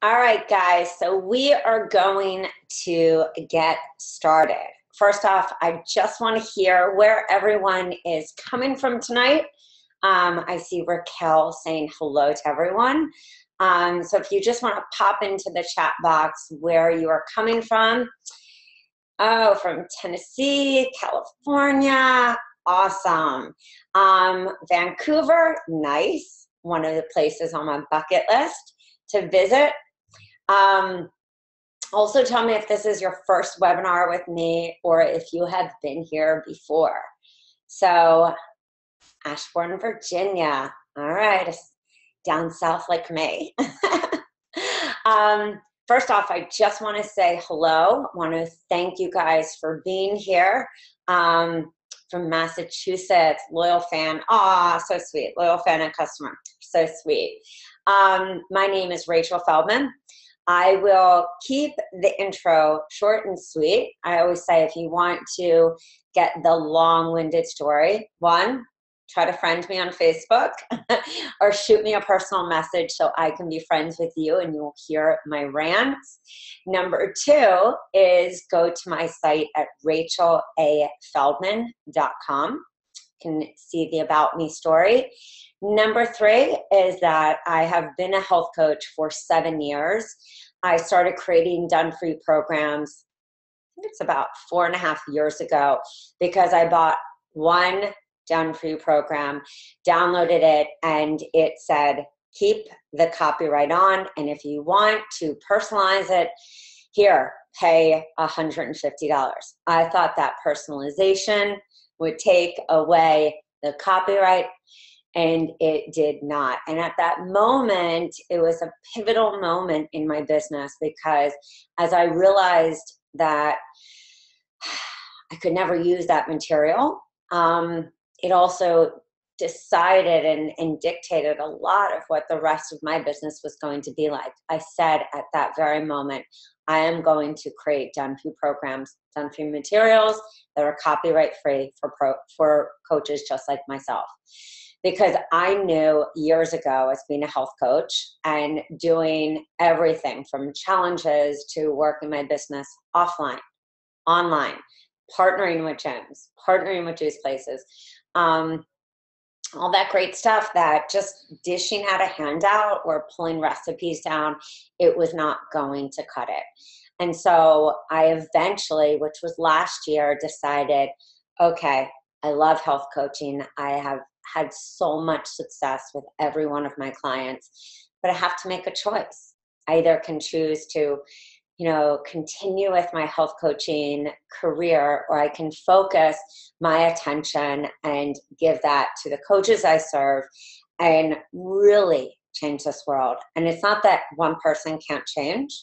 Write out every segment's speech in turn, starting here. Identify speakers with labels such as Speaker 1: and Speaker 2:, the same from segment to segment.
Speaker 1: All right, guys, so we are going to get started. First off, I just want to hear where everyone is coming from tonight. I see Raquel saying hello to everyone. So if you just want to pop into the chat box where you are coming from. Oh, from Tennessee, California, awesome. Vancouver, nice. One of the places on my bucket list to visit. Um, Also tell me if this is your first webinar with me or if you have been here before. So Ashburn, Virginia. All right, down south like me. First off, I just want to say hello. I want to thank you guys for being here. From Massachusetts, loyal fan. Aw, so sweet. Loyal fan and customer. So sweet. My name is Rachel Feldman. I will keep the intro short and sweet. I always say if you want to get the long-winded story, one, try to friend me on Facebook or shoot me a personal message so I can be friends with you and you'll hear my rants. Number two is go to my site at rachelafeldman.com. You can see the About Me story. Number three is that I have been a health coach for 7 years. I started creating done-for-you programs, I think it's about 4.5 years ago, because I bought one done-for-you program, downloaded it, and it said, keep the copyright on, and if you want to personalize it, here, pay $150. I thought that personalization would take away the copyright, and it did not. And at that moment, it was a pivotal moment in my business because as I realized that I could never use that material, it also decided and dictated a lot of what the rest of my business was going to be like. I said at that very moment, I am going to create done-for-you programs, done-for-you materials that are copyright free for coaches just like myself. Because I knew years ago as being a health coach and doing everything from challenges to working my business offline, online, partnering with gyms, partnering with juice places, all that great stuff, that just dishing out a handout or pulling recipes down, it was not going to cut it. And so I eventually, which was last year, decided, okay, I love health coaching. I have had so much success with every one of my clients, but I have to make a choice. I either can choose to, continue with my health coaching career, or I can focus my attention and give that to the coaches I serve and really change this world. And it's not that one person can't change.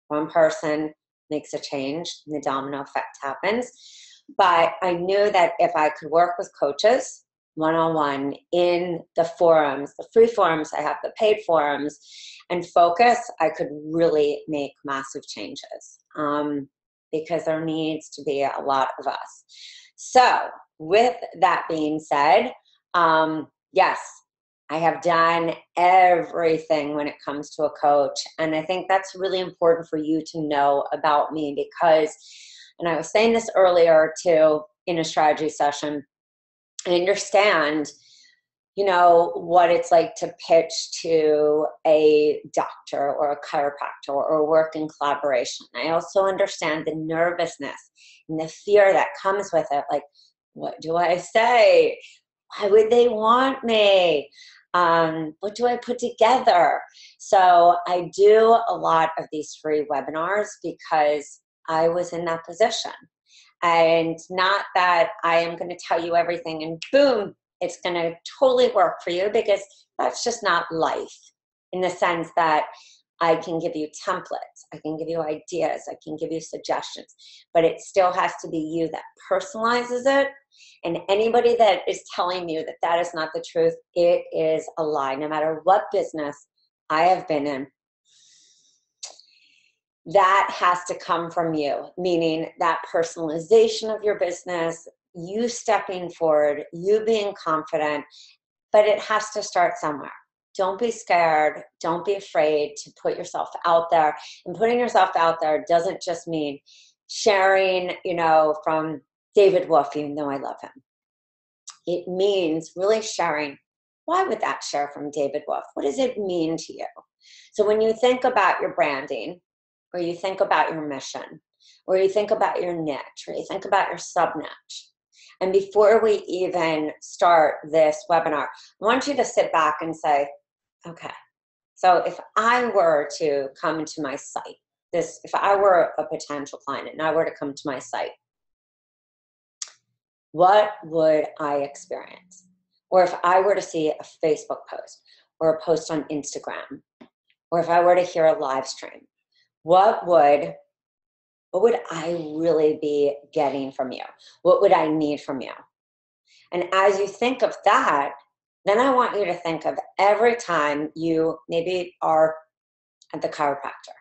Speaker 1: One person makes a change and the domino effect happens. But I knew that if I could work with coaches one-on-one in the forums, the free forums, I have the paid forums, and focus, I could really make massive changes because there needs to be a lot of us. So with that being said, yes, I have done everything when it comes to a coach. And I think that's really important for you to know about me because, and I was saying this earlier too in a strategy session, I understand, what it's like to pitch to a doctor or a chiropractor or work in collaboration. I also understand the nervousness and the fear that comes with it. Like, what do I say? Why would they want me? What do I put together? So I do a lot of these free webinars because I was in that position. And not that I am going to tell you everything and boom, it's going to totally work for you, because that's just not life, in the sense that I can give you templates, I can give you ideas, I can give you suggestions, but it still has to be you that personalizes it. And anybody that is telling you that that is not the truth, it is a lie. No matter what business I have been in, that has to come from you, meaning that personalization of your business, you stepping forward, you being confident, but it has to start somewhere. don't be scared. Don't be afraid to put yourself out there. And putting yourself out there doesn't just mean sharing, from David Wolf, even though I love him. It means really sharing. Why would that share from David Wolf? What does it mean to you? So when you think about your branding, or you think about your mission, or you think about your niche, or you think about your sub-niche, and before we even start this webinar, I want you to sit back and say, okay, so if I were to come to my site, if I were a potential client and I were to come to my site, what would I experience? Or if I were to see a Facebook post or a post on Instagram, or if I were to hear a live stream, what would I really be getting from you? What would I need from you? And as you think of that, then I want you to think of every time you maybe are at the chiropractor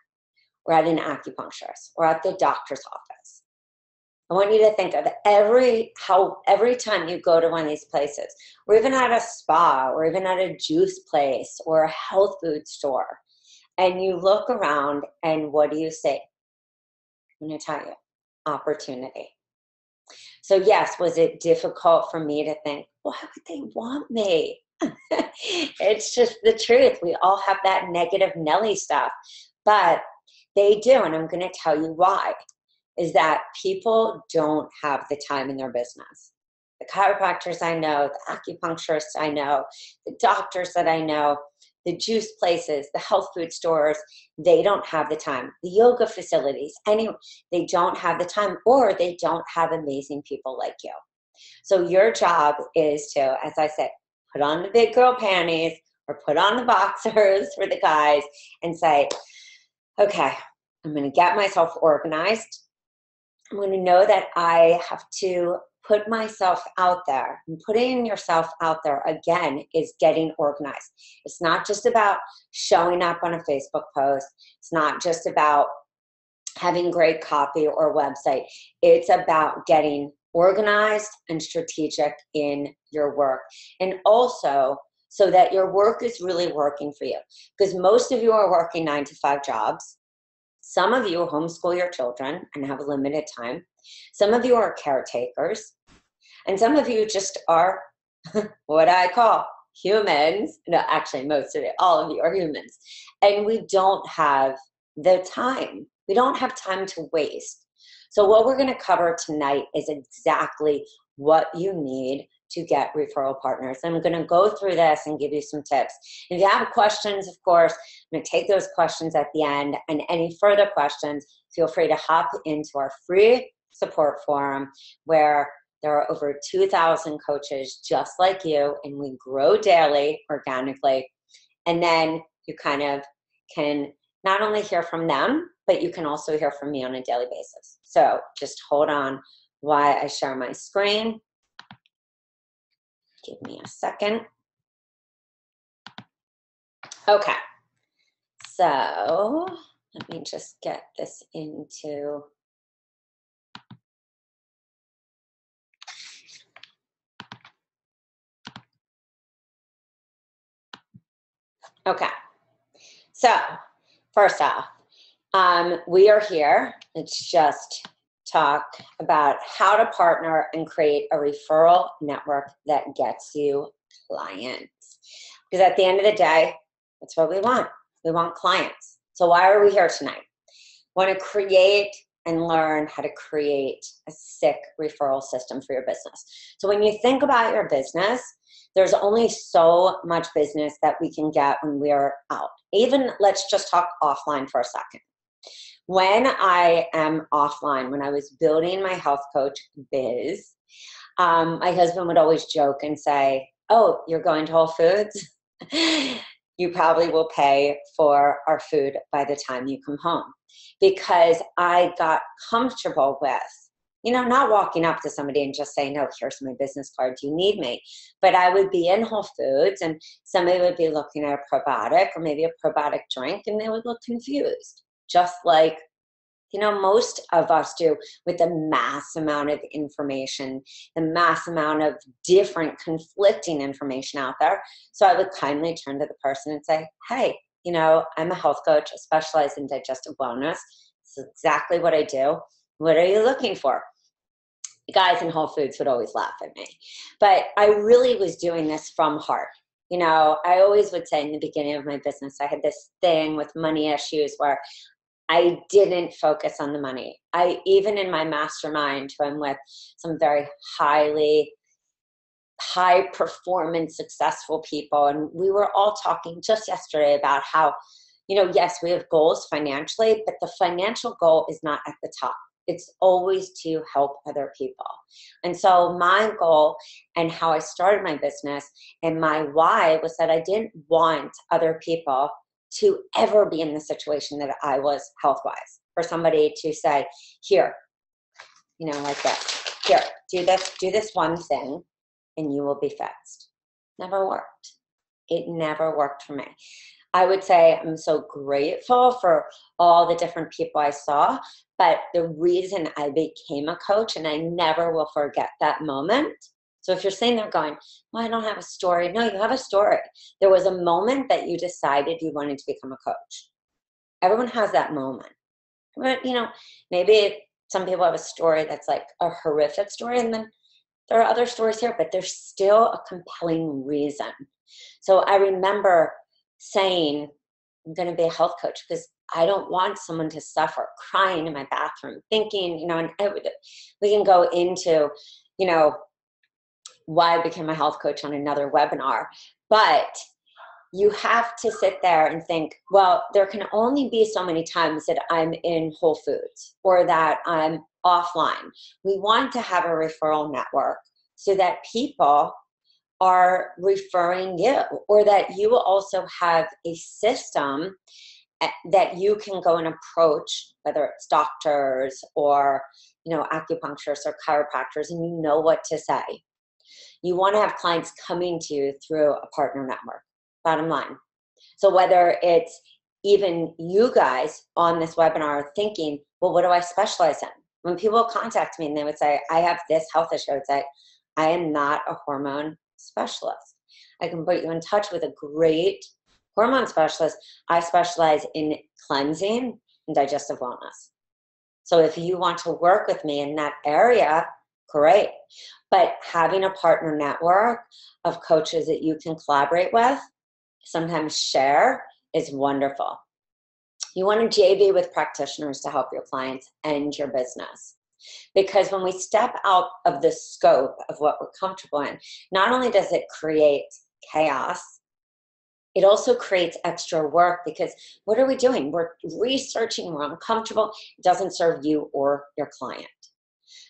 Speaker 1: or at an acupuncturist or at the doctor's office. I want you to think of every time you go to one of these places, or even at a spa, or even at a juice place or a health food store, and you look around and what do you see? I'm going to tell you, opportunity. So yes, was it difficult for me to think, why would they want me? It's just the truth. We all have that negative Nelly stuff, but they do. And I'm going to tell you why, is that people don't have the time in their business. The chiropractors I know, the acupuncturists I know, the doctors that I know, the juice places, the health food stores, they don't have the time. The yoga facilities, anyway, they don't have the time, or they don't have amazing people like you. So your job is to, as I said, put on the big girl panties or put on the boxers for the guys and say, okay, I'm going to get myself organized. I'm going to know that I have to put myself out there. And putting yourself out there, again, is getting organized. It's not just about showing up on a Facebook post. It's not just about having great copy or website. It's about getting organized and strategic in your work. And also so that your work is really working for you. Because most of you are working 9-to-5 jobs. Some of you homeschool your children and have limited time. Some of you are caretakers. And some of you just are what I call humans. No, actually, all of you are humans. And we don't have the time. We don't have time to waste. So what we're going to cover tonight is exactly what you need to get referral partners. I'm going to go through this and give you some tips. If you have questions, of course, I'm going to take those questions at the end. And any further questions, feel free to hop into our free support forum where there are over 2,000 coaches just like you, and we grow daily organically. And then you kind of can not only hear from them, but you can also hear from me on a daily basis. So just hold on while I share my screen. Give me a second. Okay, so let me just get this into. Okay, so first off, we are here. Let's just talk about how to partner and create a referral network that gets you clients. Because at the end of the day, that's what we want. We want clients. So why are we here tonight? Want to create and learn how to create a sick referral system for your business. So when you think about your business, there's only so much business that we can get when we're out. Even, let's just talk offline for a second. When I am offline, when I was building my health coach biz, my husband would always joke and say, oh, you're going to Whole Foods? You probably will pay for our food by the time you come home. Because I got comfortable with, not walking up to somebody and just saying, no, here's my business card, do you need me? But I would be in Whole Foods and somebody would be looking at a probiotic or maybe a probiotic drink and they would look confused, just like most of us do, with the mass amount of information, the mass amount of different conflicting information out there. So I would kindly turn to the person and say, hey, I'm a health coach. I specialize in digestive wellness. This is exactly what I do. What are you looking for? The guys in Whole Foods would always laugh at me. But I really was doing this from heart. I always would say in the beginning of my business, I had this thing with money issues where I didn't focus on the money. Even in my mastermind, who I'm with some very high performance, successful people. And we were all talking just yesterday about how, yes, we have goals financially, but the financial goal is not at the top. It's always to help other people. And so my goal and how I started my business and my why was that I didn't want other people to ever be in the situation that I was health-wise. For somebody to say, here, like this, here, do this one thing and you will be fixed. Never worked. It never worked for me. I would say I'm so grateful for all the different people I saw, but the reason I became a coach, and I never will forget that moment. So if you're sitting there going, well, I don't have a story. No, you have a story. There was a moment that you decided you wanted to become a coach. Everyone has that moment. But, maybe some people have a story that's like a horrific story, and then there are other stories here, but there's still a compelling reason. So I remember saying, I'm going to be a health coach because I don't want someone to suffer, crying in my bathroom, thinking, and we can go into, why I became a health coach on another webinar. But you have to sit there and think, well, there can only be so many times that I'm in Whole Foods or that I'm offline. We want to have a referral network so that people are referring you, or that you also have a system that you can go and approach, whether it's doctors or, acupuncturists or chiropractors, and you know what to say. You want to have clients coming to you through a partner network, bottom line. So whether it's even you guys on this webinar are thinking, well, what do I specialize in? When people contact me and they would say, I have this health issue, I would say, I am not a hormone specialist. I can put you in touch with a great hormone specialist. I specialize in cleansing and digestive wellness. So if you want to work with me in that area, great. But having a partner network of coaches that you can collaborate with, sometimes share, is wonderful. You want to JV with practitioners to help your clients and your business. Because when we step out of the scope of what we're comfortable in, not only does it create chaos, it also creates extra work, because what are we doing? We're researching, we're uncomfortable. It doesn't serve you or your client.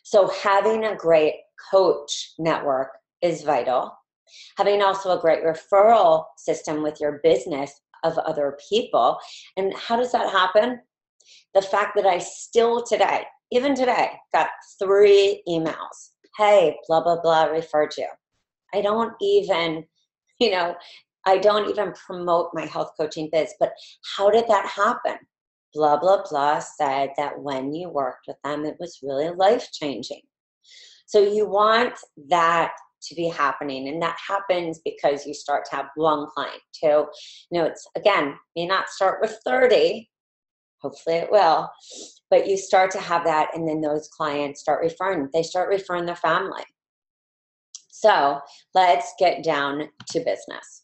Speaker 1: So having a great coach network is vital. Having also a great referral system with your business of other people. And how does that happen? The fact that I still today, even today, got 3 emails. Hey, blah, blah, blah, referred you. I don't even, I don't even promote my health coaching biz, but how did that happen? Blah, blah, blah said that when you worked with them, it was really life-changing. So you want that to be happening, and that happens because you start to have one client, 2. It's, again, may not start with 30, hopefully it will, but you start to have that, and then those clients start referring. They start referring their family. So let's get down to business.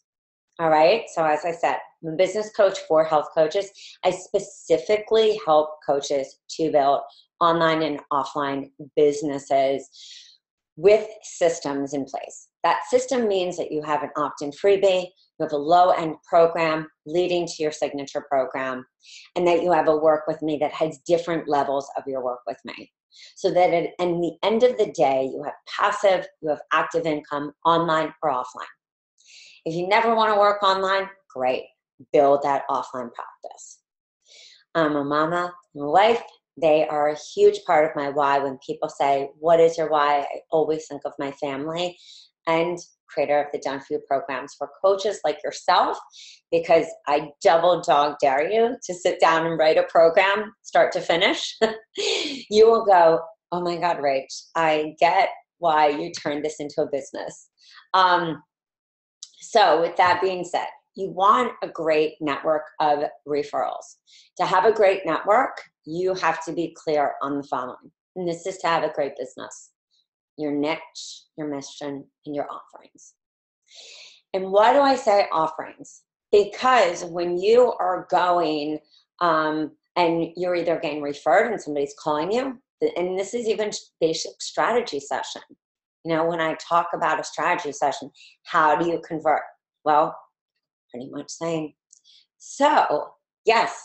Speaker 1: All right. So as I said, I'm a business coach for health coaches. I specifically help coaches to build online and offline businesses with systems in place. That system means that you have an opt-in freebie, you have a low-end program leading to your signature program, and that you have a work with me that has different levels of your work with me. So that at the end of the day, you have passive, you have active income, online or offline. If you never want to work online, great. Build that offline practice. I'm a mama, I'm a wife. They are a huge part of my why. When people say, what is your why? I always think of my family. And creator of the Done For You programs for coaches like yourself, because I double dog dare you to sit down and write a program, start to finish. You will go, oh my God, Rach, I get why you turned this into a business. So with that being said, you want a great network of referrals. To have a great network, you have to be clear on the following. And this is to have a great business: your niche, your mission, and your offerings. And why do I say offerings? Because when you are going and you're either getting referred and somebody's calling you, and this is even basic strategy session. You know, when I talk about a strategy session, how do you convert? Well, pretty much same. So, yes,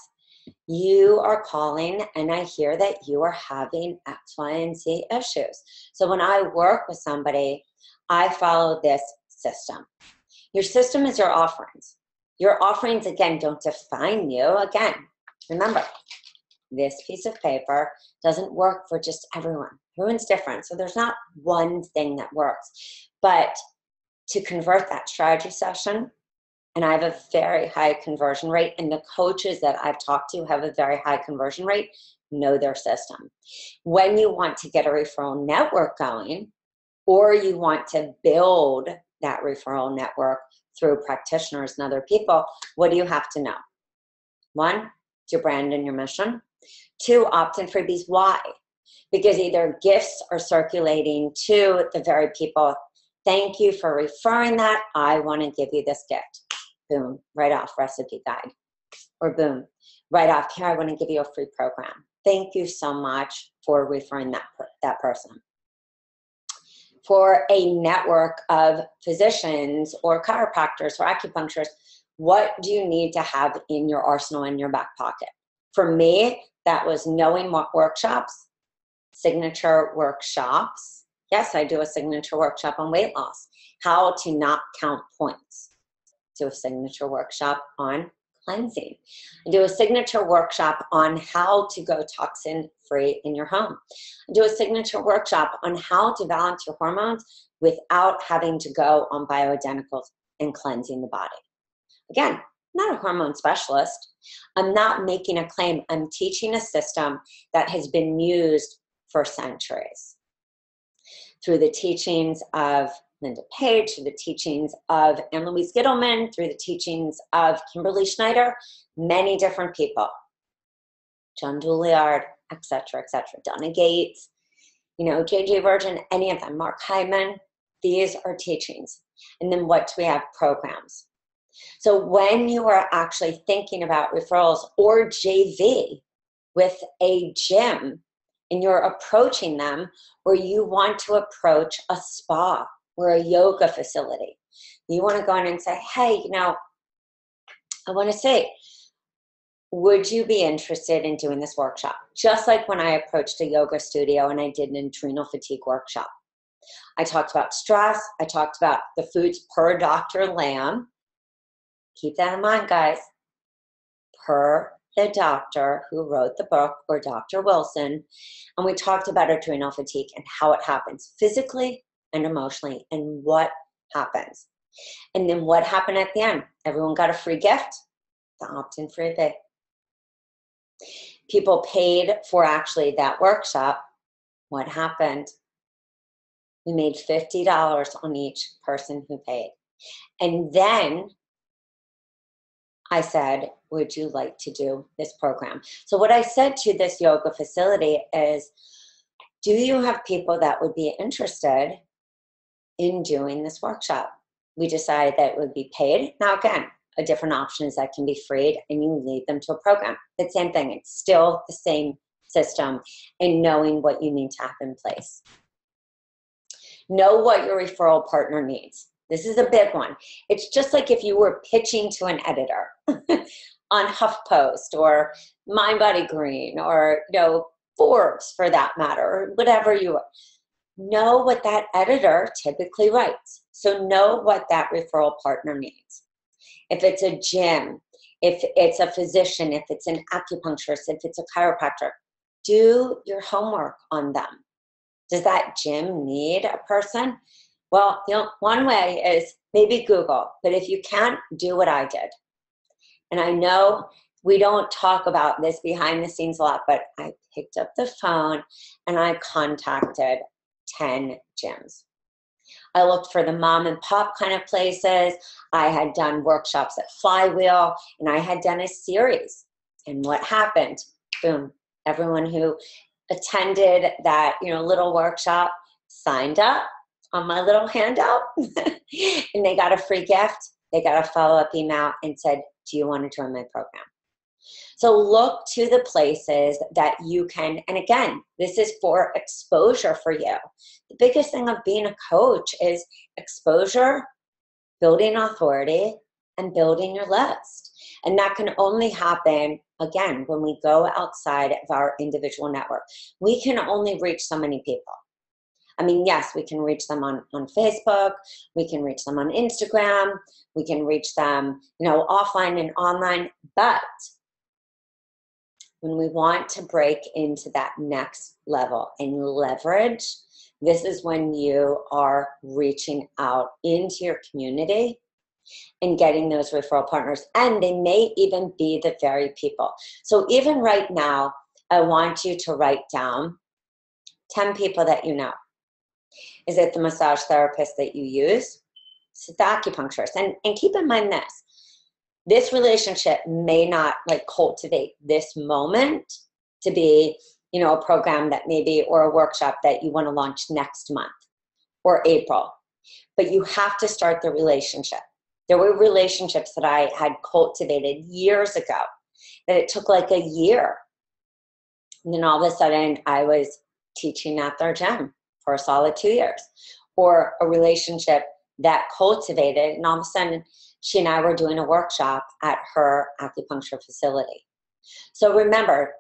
Speaker 1: you are calling and I hear that you are having X, Y, and Z issues. So when I work with somebody, I follow this system. Your system is your offerings. Your offerings, again, don't define you. Again, remember, this piece of paper doesn't work for just everyone. Everyone's different. So there's not one thing that works. But to convert that strategy session, and I have a very high conversion rate, and the coaches that I've talked to have a very high conversion rate, know their system. When you want to get a referral network going, or you want to build that referral network through practitioners and other people, what do you have to know? One, your brand and your mission. Two, opt-in freebies. Why? Because either gifts are circulating to the very people. Thank you for referring that. I want to give you this gift. Boom, right off, recipe guide. Or boom, right off, here, I want to give you a free program. Thank you so much for referring that person. For a network of physicians or chiropractors or acupuncturists, what do you need to have in your arsenal, in your back pocket? For me, that was knowing what workshops, signature workshops. Yes, I do a signature workshop on weight loss. How to not count points. Do a signature workshop on cleansing. I do a signature workshop on how to go toxin-free in your home. I do a signature workshop on how to balance your hormones without having to go on bioidenticals and cleansing the body. Again, I'm not a hormone specialist. I'm not making a claim. I'm teaching a system that has been used for centuries. Through the teachings of Linda Page, through the teachings of Anne-Louise Gittleman, through the teachings of Kimberly Schneider, many different people. John Douillard, etc., etc. Donna Gates, you know, J.J. Virgin, any of them, Mark Hyman. These are teachings. And then what do we have? Programs. So when you are actually thinking about referrals or JV with a gym and you're approaching them, or you want to approach a spa or a yoga facility, you want to go in and say, hey, you know, I want to say, would you be interested in doing this workshop? Just like when I approached a yoga studio and I did an adrenal fatigue workshop. I talked about stress. I talked about the foods per Dr. Lamb. Keep that in mind, guys. Per the doctor who wrote the book, or Dr. Wilson. And we talked about adrenal fatigue and how it happens physically and emotionally and what happens. And then what happened at the end? Everyone got a free gift, the opt-in freebie. People paid for actually that workshop. What happened? We made $50 on each person who paid. And then I said, would you like to do this program? So what I said to this yoga facility is, do you have people that would be interested in doing this workshop? We decided that it would be paid. Now, again, a different option is that can be freed and you lead them to a program. The same thing. It's still the same system and knowing what you need to have in place. Know what your referral partner needs. This is a big one. It's just like if you were pitching to an editor on HuffPost or Mind Body Green or, you know, Forbes for that matter, or whatever you are. Know what that editor typically writes. So know what that referral partner needs. If it's a gym, if it's a physician, if it's an acupuncturist, if it's a chiropractor, do your homework on them. Does that gym need a person? Well, one way is maybe Google, but if you can't, do what I did. And I know we don't talk about this behind the scenes a lot, but I picked up the phone and I contacted 10 gyms. I looked for the mom and pop kind of places. I had done workshops at Flywheel, and I had done a series. And what happened? Boom. Everyone who attended that, little workshop signed up on my little handout and they got a free gift. They got a follow-up email and said, do you want to join my program? So look to the places that you can, and again, this is for exposure for you. The biggest thing of being a coach is exposure, building authority, and building your list. And that can only happen, again, when we go outside of our individual network. We can only reach so many people. I mean, yes, we can reach them on Facebook, we can reach them on Instagram, we can reach them, offline and online, but when we want to break into that next level and leverage, this is when you are reaching out into your community and getting those referral partners. And they may even be the very people. So even right now, I want you to write down 10 people that you know. Is it the massage therapist that you use? Is it the acupuncturist? And keep in mind this relationship may not cultivate this moment to be, a program that maybe, or a workshop that you want to launch next month or April, but you have to start the relationship. There were relationships that I had cultivated years ago that it took a year. And then all of a sudden I was teaching at their gym for a solid 2 years, or a relationship that cultivated, and all of a sudden she and I were doing a workshop at her acupuncture facility. So remember,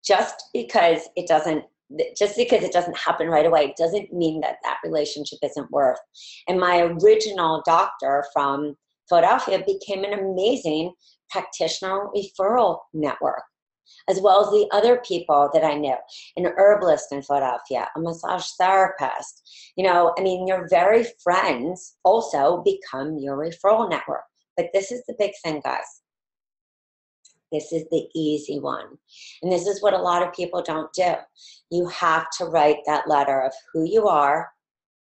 Speaker 1: just because it doesn't happen right away doesn't mean that relationship isn't worth. And my original doctor from Philadelphia became an amazing practitioner referral network, as well as the other people that I knew, an herbalist in Philadelphia, a massage therapist. Your very friends also become your referral network. But this is the big thing, guys. This is the easy one. And this is what a lot of people don't do. You have to write that letter of who you are,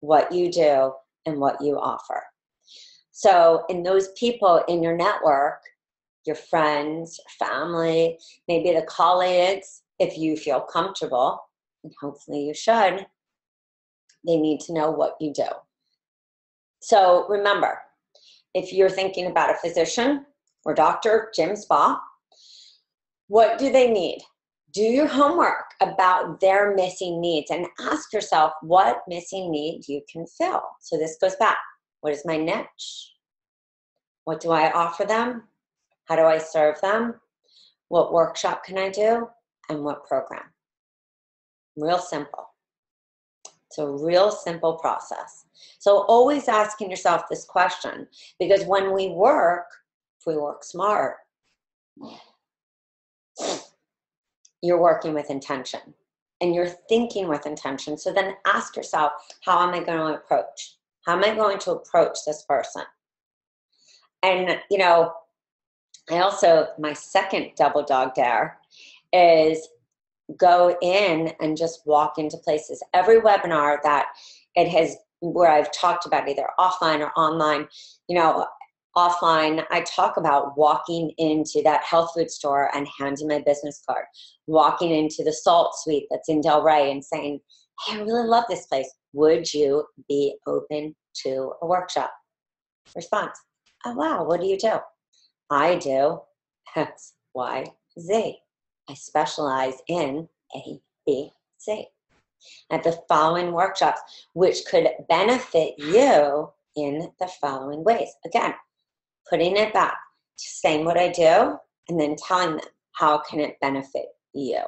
Speaker 1: what you do, and what you offer. So in those people in your network, your friends, your family, maybe the colleagues, if you feel comfortable, and hopefully you should, they need to know what you do. So remember, if you're thinking about a physician or doctor, gym, spa, what do they need? Do your homework about their missing needs and ask yourself what missing need you can fill. So this goes back. What is my niche? What do I offer them? How do I serve them? What workshop can I do? And what program? Real simple. It's a real simple process. So always asking yourself this question, because when we work, if we work smart, you're working with intention and you're thinking with intention. So then ask yourself, how am I going to approach? How am I going to approach this person? And, I also, my second double dog dare is go in and just walk into places. Every webinar that where I've talked about either offline or online, offline, I talk about walking into that health food store and handing my business card, walking into the Salt Suite that's in Delray and saying, hey, I really love this place. Would you be open to a workshop? Response, oh, wow, what do you do? I do X, Y, Z. I specialize in A, B, C. I have the following workshops, which could benefit you in the following ways. Again, putting it back, just saying what I do, and then telling them how can it benefit you.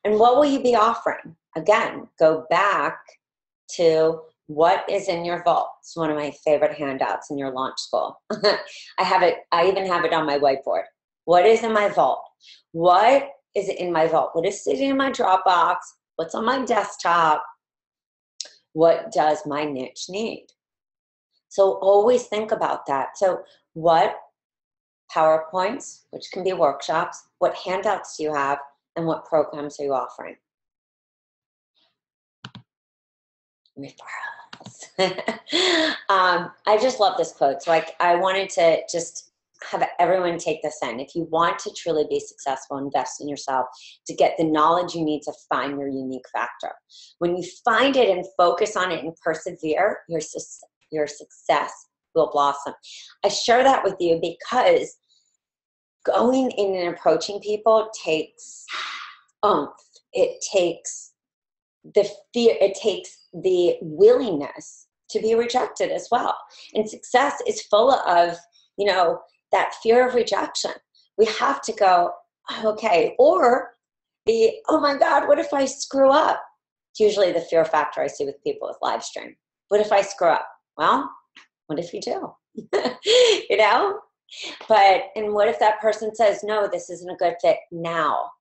Speaker 1: And what will you be offering? Again, go back to what is in your vault. It's one of my favorite handouts in your launch school. I even have it on my whiteboard. What is in my vault? What is in my vault? What is sitting in my Dropbox? What's on my desktop? What does my niche need? So always think about that. So what PowerPoints, which can be workshops, what handouts do you have, and what programs are you offering? Referrals. I just love this quote. So I wanted to just have everyone take this in. If you want to truly be successful, invest in yourself to get the knowledge you need to find your unique factor. When you find it and focus on it and persevere, your success will blossom. I share that with you because going in and approaching people takes oomph. It takes the fear, it takes the willingness to be rejected as well. And success is full of, that fear of rejection. We have to go, okay, or the, oh my God, what if I screw up? It's usually the fear factor I see with people with live stream. What if I screw up? Well, what if you do? And what if that person says, no, this isn't a good fit now?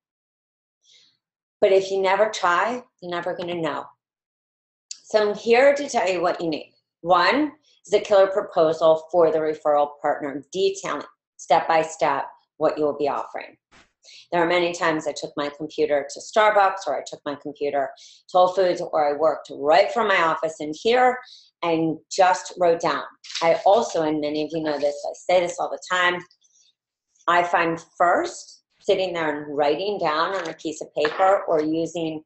Speaker 1: But if you never try, you're never going to know. So I'm here to tell you what you need. One is a killer proposal for the referral partner, detailing step by step what you will be offering. There are many times I took my computer to Starbucks, or I took my computer to Whole Foods, or I worked right from my office in here and just wrote down. I also, and many of you know this, I say this all the time, I find first sitting there and writing down on a piece of paper, or using,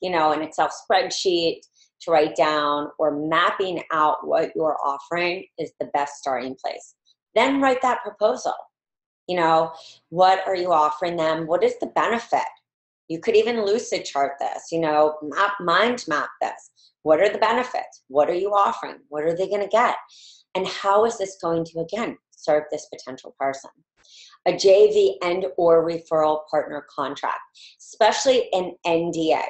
Speaker 1: an Excel spreadsheet to write down, or mapping out what you're offering is the best starting place. Then write that proposal. What are you offering them? What is the benefit? You could even lucid chart this, mind map this. What are the benefits? What are you offering? What are they going to get? And how is this going to, again, serve this potential person? A JV and or referral partner contract, especially an NDA,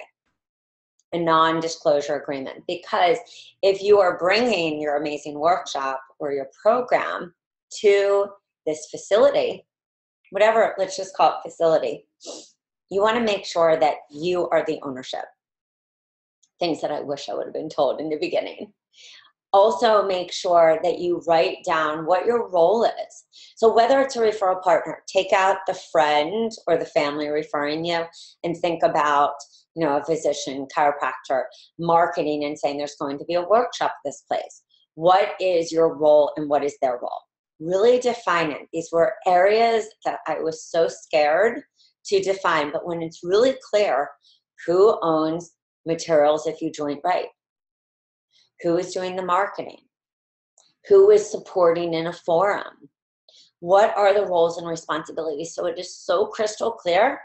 Speaker 1: a non-disclosure agreement. Because if you are bringing your amazing workshop or your program to this facility, whatever, let's just call it facility, you want to make sure that you are the ownership. Things that I wish I would have been told in the beginning. Also, make sure that you write down what your role is. So whether it's a referral partner, take out the friend or the family referring you and think about, a physician, chiropractor, marketing, and saying there's going to be a workshop at this place. What is your role and what is their role? Really define it. These were areas that I was so scared to define, but when it's really clear who owns materials if you join right, who is doing the marketing, who is supporting in a forum, what are the roles and responsibilities, so it is so crystal clear,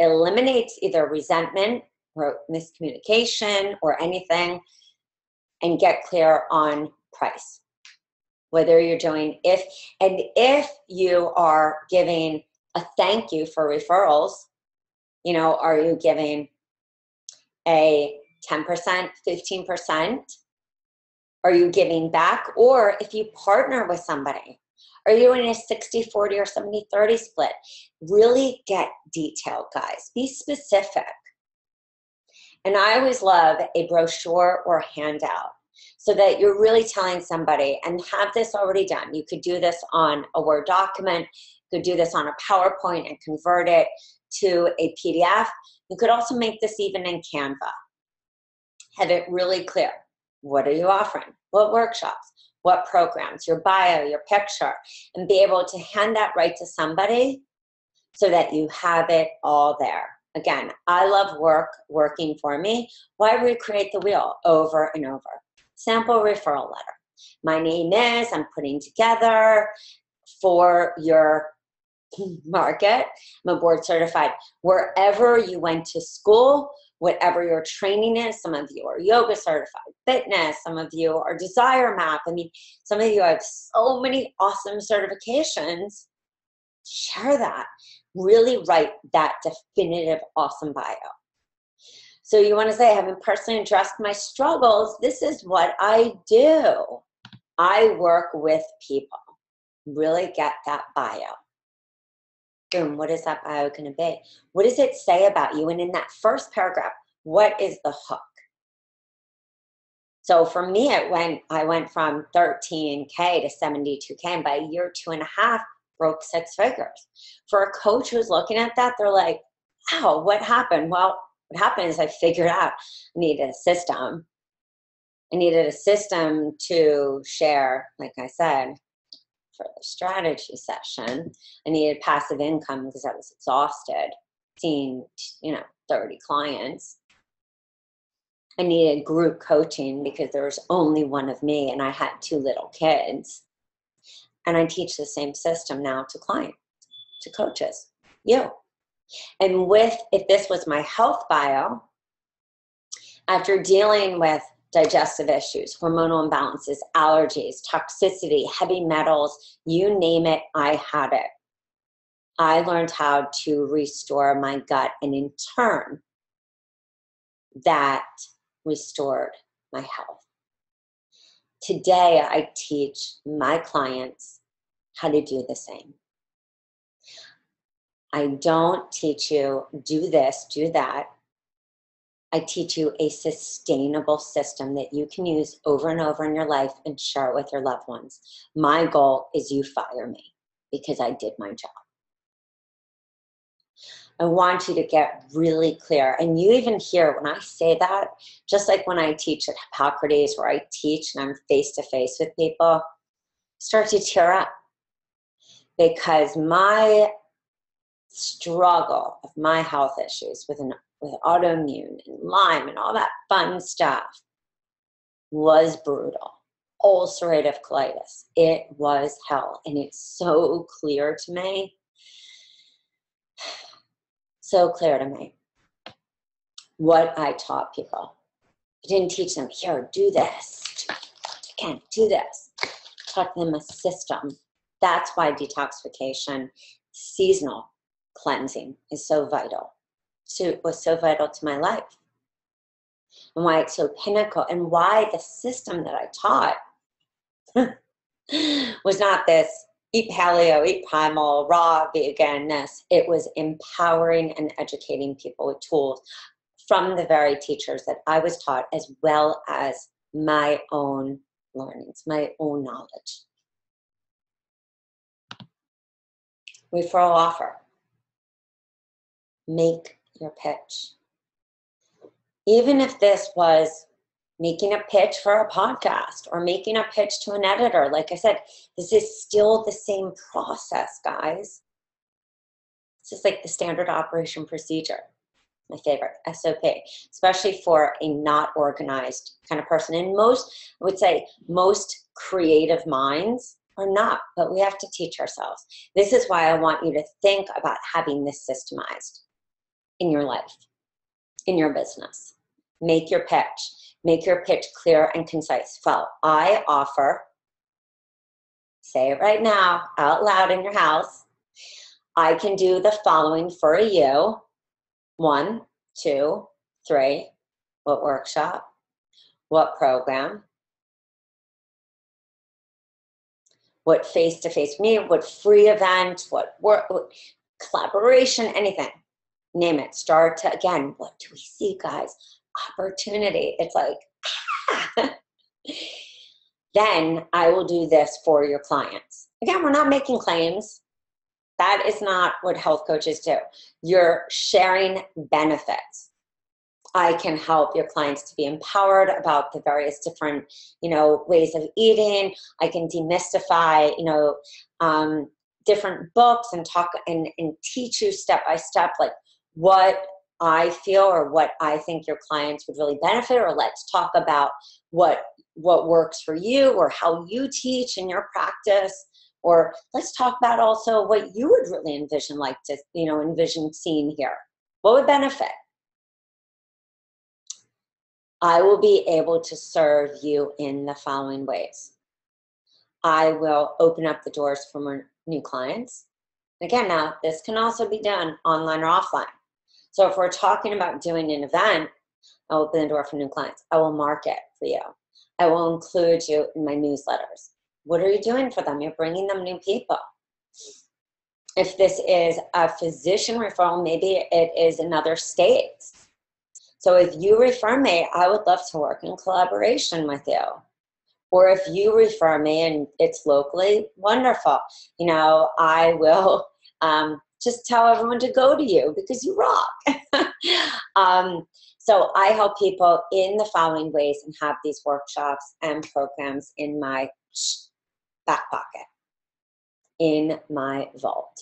Speaker 1: eliminates either resentment or miscommunication or anything, and get clear on price. Whether you're doing, if you are giving a thank you for referrals, are you giving a 10%, 15%? Are you giving back? Or if you partner with somebody, are you doing a 60-40 or 70-30 split? Really get detailed, guys. Be specific. And I always love a brochure or a handout, so that you're really telling somebody, and have this already done. You could do this on a Word document. You could do this on a PowerPoint and convert it to a PDF. You could also make this even in Canva. Have it really clear. What are you offering? What workshops? What programs? Your bio, your picture, and be able to hand that right to somebody so that you have it all there. Again, I love working for me. Why recreate the wheel over and over? Sample referral letter. My name is, I'm putting together for your market. I'm a board certified. Wherever you went to school, whatever your training is, some of you are yoga certified, fitness, some of you are desire map. Some of you have so many awesome certifications. Share that. Really write that definitive awesome bio. So you want to say, having personally addressed my struggles, this is what I do. I work with people. Really get that bio. Boom, what is that bio going to be? What does it say about you? And in that first paragraph, what is the hook? So for me, I went from 13K to 72K, and by a year, 2.5, broke 6 figures. For a coach who's looking at that, they're like, wow, what happened? Well, what happened is I figured out I needed a system. I needed a system to share, like I said, for the strategy session. I needed passive income because I was exhausted, seeing, 30 clients. I needed group coaching because there was only one of me and I had 2 little kids. And I teach the same system now to clients, to coaches, you. And if this was my health bio, after dealing with digestive issues, hormonal imbalances, allergies, toxicity, heavy metals, you name it, I had it. I learned how to restore my gut, and in turn, that restored my health. Today, I teach my clients how to do the same. I don't teach you, do this, do that. I teach you a sustainable system that you can use over and over in your life and share it with your loved ones. My goal is you fire me because I did my job. I want you to get really clear. And you even hear when I say that, just like when I teach at Hippocrates, where I teach and I'm face to face with people, start to tear up. Because my struggle of my health issues with autoimmune and Lyme and all that fun stuff was brutal. Ulcerative colitis. It was hell. And it's so clear to me. So clear to me what I taught people. I didn't teach them, here, do this. Again, do this. I taught them a system. That's why detoxification, seasonal cleansing is so vital. So it was so vital to my life. And why it's so pinnacle, and why the system that I taught was not this eat paleo, eat primal, raw, veganness. It was empowering and educating people with tools from the very teachers that I was taught, as well as my own learnings, my own knowledge. Referral offer. Make your pitch. Even if this was making a pitch for a podcast or making a pitch to an editor, like I said, this is still the same process, guys. It's just like the standard operation procedure. My favorite, SOP, especially for a not organized kind of person. And most, I would say, most creative minds are not, but we have to teach ourselves. This is why I want you to think about having this systemized in your life, in your business. Make your pitch. Make your pitch clear and concise. Well, I offer, say it right now, out loud in your house, I can do the following for you. 1, 2, 3. What workshop? What program? What face-to-face meeting? What free event? What work? What collaboration? Anything. Name it. Start to, again, what do we see, guys? Opportunity. It's like, Then I will do this for your clients. Again, we're not making claims. That is not what health coaches do. You're sharing benefits. I can help your clients to be empowered about the various different, ways of eating. I can demystify, different books and talk and teach you step by step, like what I feel or what I think your clients would really benefit, or let's talk about what works for you or how you teach in your practice. Or let's talk about also what you would really envision seeing here. What would benefit? I will be able to serve you in the following ways. I will open up the doors for more new clients. Again, now this can also be done online or offline. So if we're talking about doing an event, I'll open the door for new clients. I will market for you. I will include you in my newsletters. What are you doing for them? You're bringing them new people. If this is a physician referral, maybe it is in other states. So if you refer me, I would love to work in collaboration with you. Or if you refer me and it's locally, wonderful. You know, I will just tell everyone to go to you because you rock. So I help people in the following ways and have these workshops and programs in my back pocket, in my vault.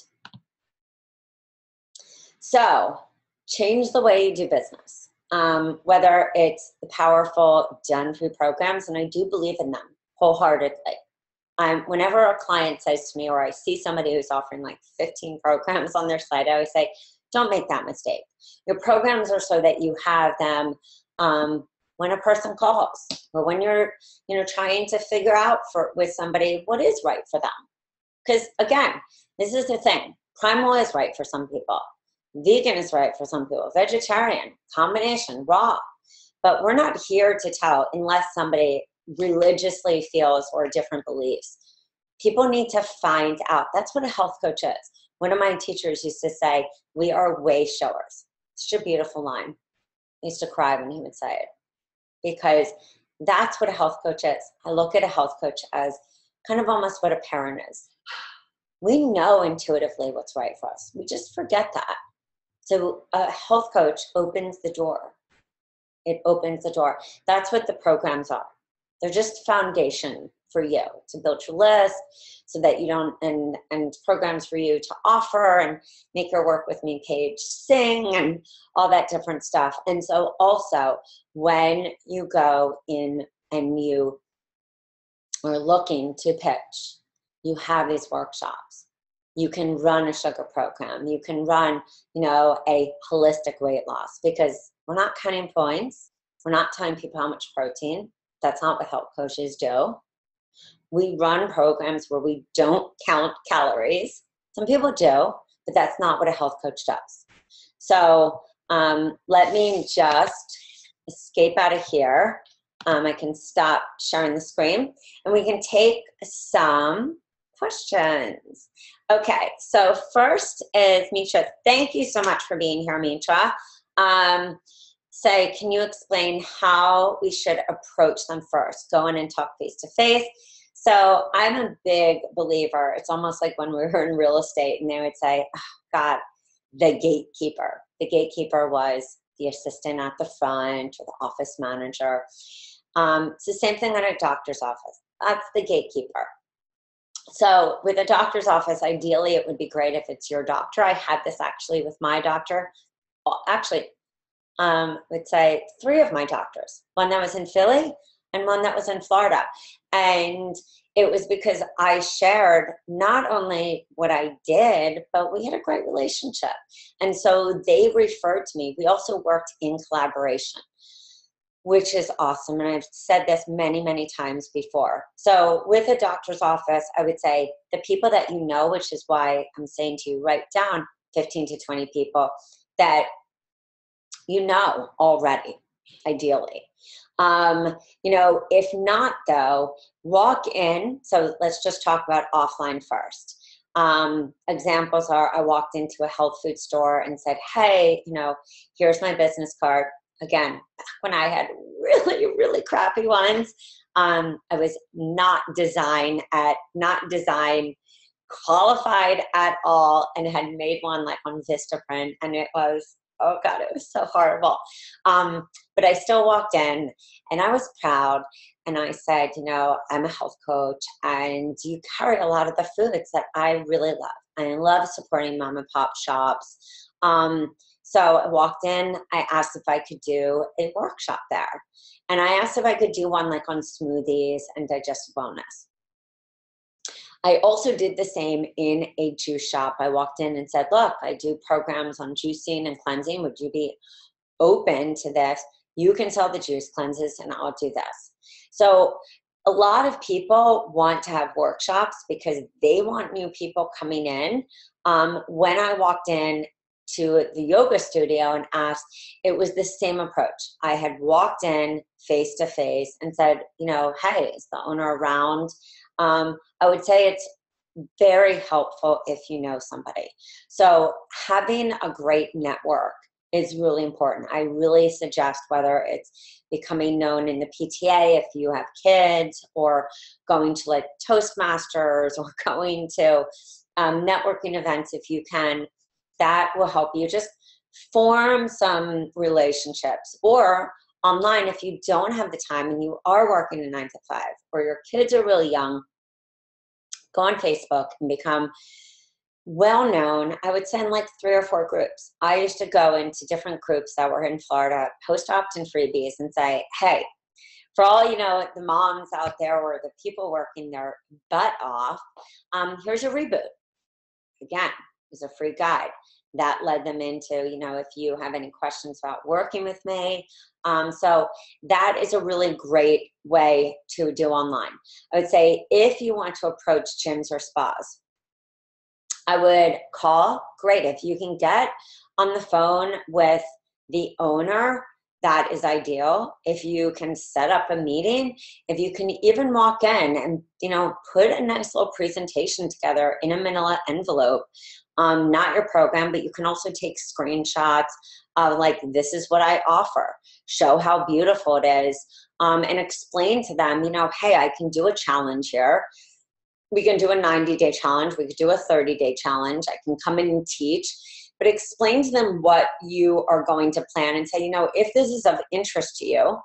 Speaker 1: So change the way you do business. Whether it's the powerful done-through programs, and I do believe in them wholeheartedly. Whenever a client says to me, or I see somebody who's offering like 15 programs on their site, I always say, don't make that mistake. Your programs are so that you have them when a person calls, or when you're trying to figure out with somebody what is right for them. Because again, this is the thing. Primal is right for some people. Vegan is right for some people. Vegetarian, combination, raw. But we're not here to tell unless somebody religiously feels or different beliefs. People need to find out. That's what a health coach is. One of my teachers used to say, we are way showers. It's a beautiful line. I used to cry when he would say it, because that's what a health coach is. I look at a health coach as kind of almost what a parent is. We know intuitively what's right for us. We just forget that. So a health coach opens the door. It opens the door. That's what the programs are. They're just foundation for you to build your list so that you don't, and programs for you to offer and make your work with me page sing and all that different stuff. And so also when you go in and you are looking to pitch, you have these workshops. You can run a sugar program. You can run, a holistic weight loss, because we're not counting points. We're not telling people how much protein. That's not what health coaches do. We run programs where we don't count calories. Some people do, but that's not what a health coach does. So let me just escape out of here. I can stop sharing the screen and we can take some questions. Okay, so first is Mitra. Thank you so much for being here, Mitra. Say, can you explain how we should approach them first? Go in and talk face to face. So I'm a big believer. It's almost like when we were in real estate and they would say, oh, God, the gatekeeper. The gatekeeper was the assistant at the front or the office manager. It's the same thing at a doctor's office. That's the gatekeeper. So with a doctor's office, ideally, it would be great if it's your doctor. I had this actually with my doctor. Well, actually, would say 3 of my doctors. One that was in Philly and one that was in Florida. And it was because I shared not only what I did, but we had a great relationship. And so they referred to me. We also worked in collaboration, which is awesome. And I've said this many, many times before. So with a doctor's office, I would say the people that you know, which is why I'm saying to you, write down 15 to 20 people that you know already, ideally. If not though, walk in. So let's just talk about offline first. Examples are, I walked into a health food store and said, hey, here's my business card. Again, when I had really, really crappy ones, I was not design qualified at all, and had made one like on Vistaprint, and it was, oh God, it was so horrible. But I still walked in and I was proud. And I said, I'm a health coach and you carry a lot of the foods that I really love. I love supporting mom and pop shops. So I walked in, I asked if I could do a workshop there. And I asked if I could do one like on smoothies and digestive wellness. I also did the same in a juice shop. I walked in and said, look, I do programs on juicing and cleansing. Would you be open to this? You can sell the juice cleanses and I'll do this. So a lot of people want to have workshops because they want new people coming in. When I walked in to the yoga studio and asked, it was the same approach. I had walked in face to face and said, hey, is the owner around? I would say it's very helpful if you know somebody. So having a great network is really important. I really suggest, whether it's becoming known in the PTA if you have kids, or going to like Toastmasters, or going to networking events if you can, that will help you just form some relationships. Or online, if you don't have the time and you are working a 9 to 5, or your kids are really young, go on Facebook and become well known. I would send like 3 or 4 groups. I used to go into different groups that were in Florida, post opt-in freebies, and say, hey, for all you know, the moms out there or the people working their butt off, here's a reboot. Again, it's a free guide that led them into, if you have any questions about working with me. So that is a really great way to do online. I would say if you want to approach gyms or spas, I would call. Great. If you can get on the phone with the owner, that is ideal. If you can set up a meeting, if you can even walk in and, put a nice little presentation together in a manila envelope, not your program, but you can also take screenshots of like, this is what I offer, show how beautiful it is, and explain to them, hey, I can do a challenge here. We can do a 90-day challenge. We could do a 30-day challenge. I can come in and teach, but explain to them what you are going to plan and say, if this is of interest to you,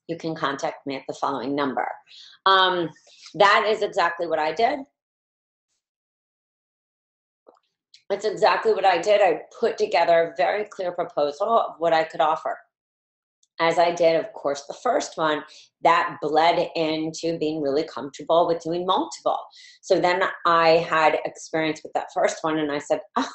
Speaker 1: you can contact me at the following number. That is exactly what I did. That's exactly what I did. I put together a very clear proposal of what I could offer. As I did, of course, the first one, that bled into being really comfortable with doing multiple. So then I had experience with that first one, and I said, oh,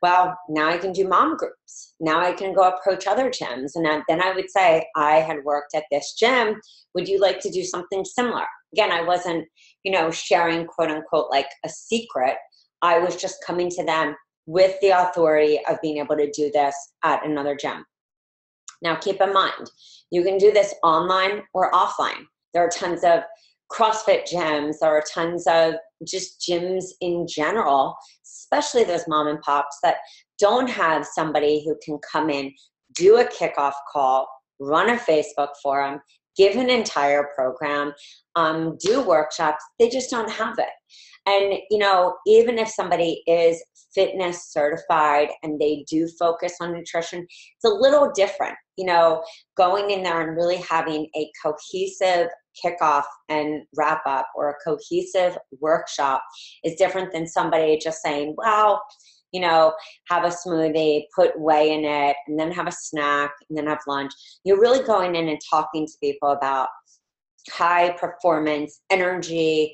Speaker 1: well, now I can do mom groups. Now I can go approach other gyms. And then I would say, I had worked at this gym. Would you like to do something similar? Again, I wasn't, sharing, quote unquote, like a secret. I was just coming to them with the authority of being able to do this at another gym. Now, keep in mind, you can do this online or offline. There are tons of CrossFit gyms. There are tons of just gyms in general, especially those mom and pops that don't have somebody who can come in, do a kickoff call, run a Facebook forum, give an entire program, do workshops. They just don't have it. And, even if somebody is fitness certified and they do focus on nutrition, it's a little different, going in there and really having a cohesive kickoff and wrap up, or a cohesive workshop, is different than somebody just saying, well, have a smoothie, put whey in it, and then have a snack, and then have lunch. You're really going in and talking to people about high performance, energy,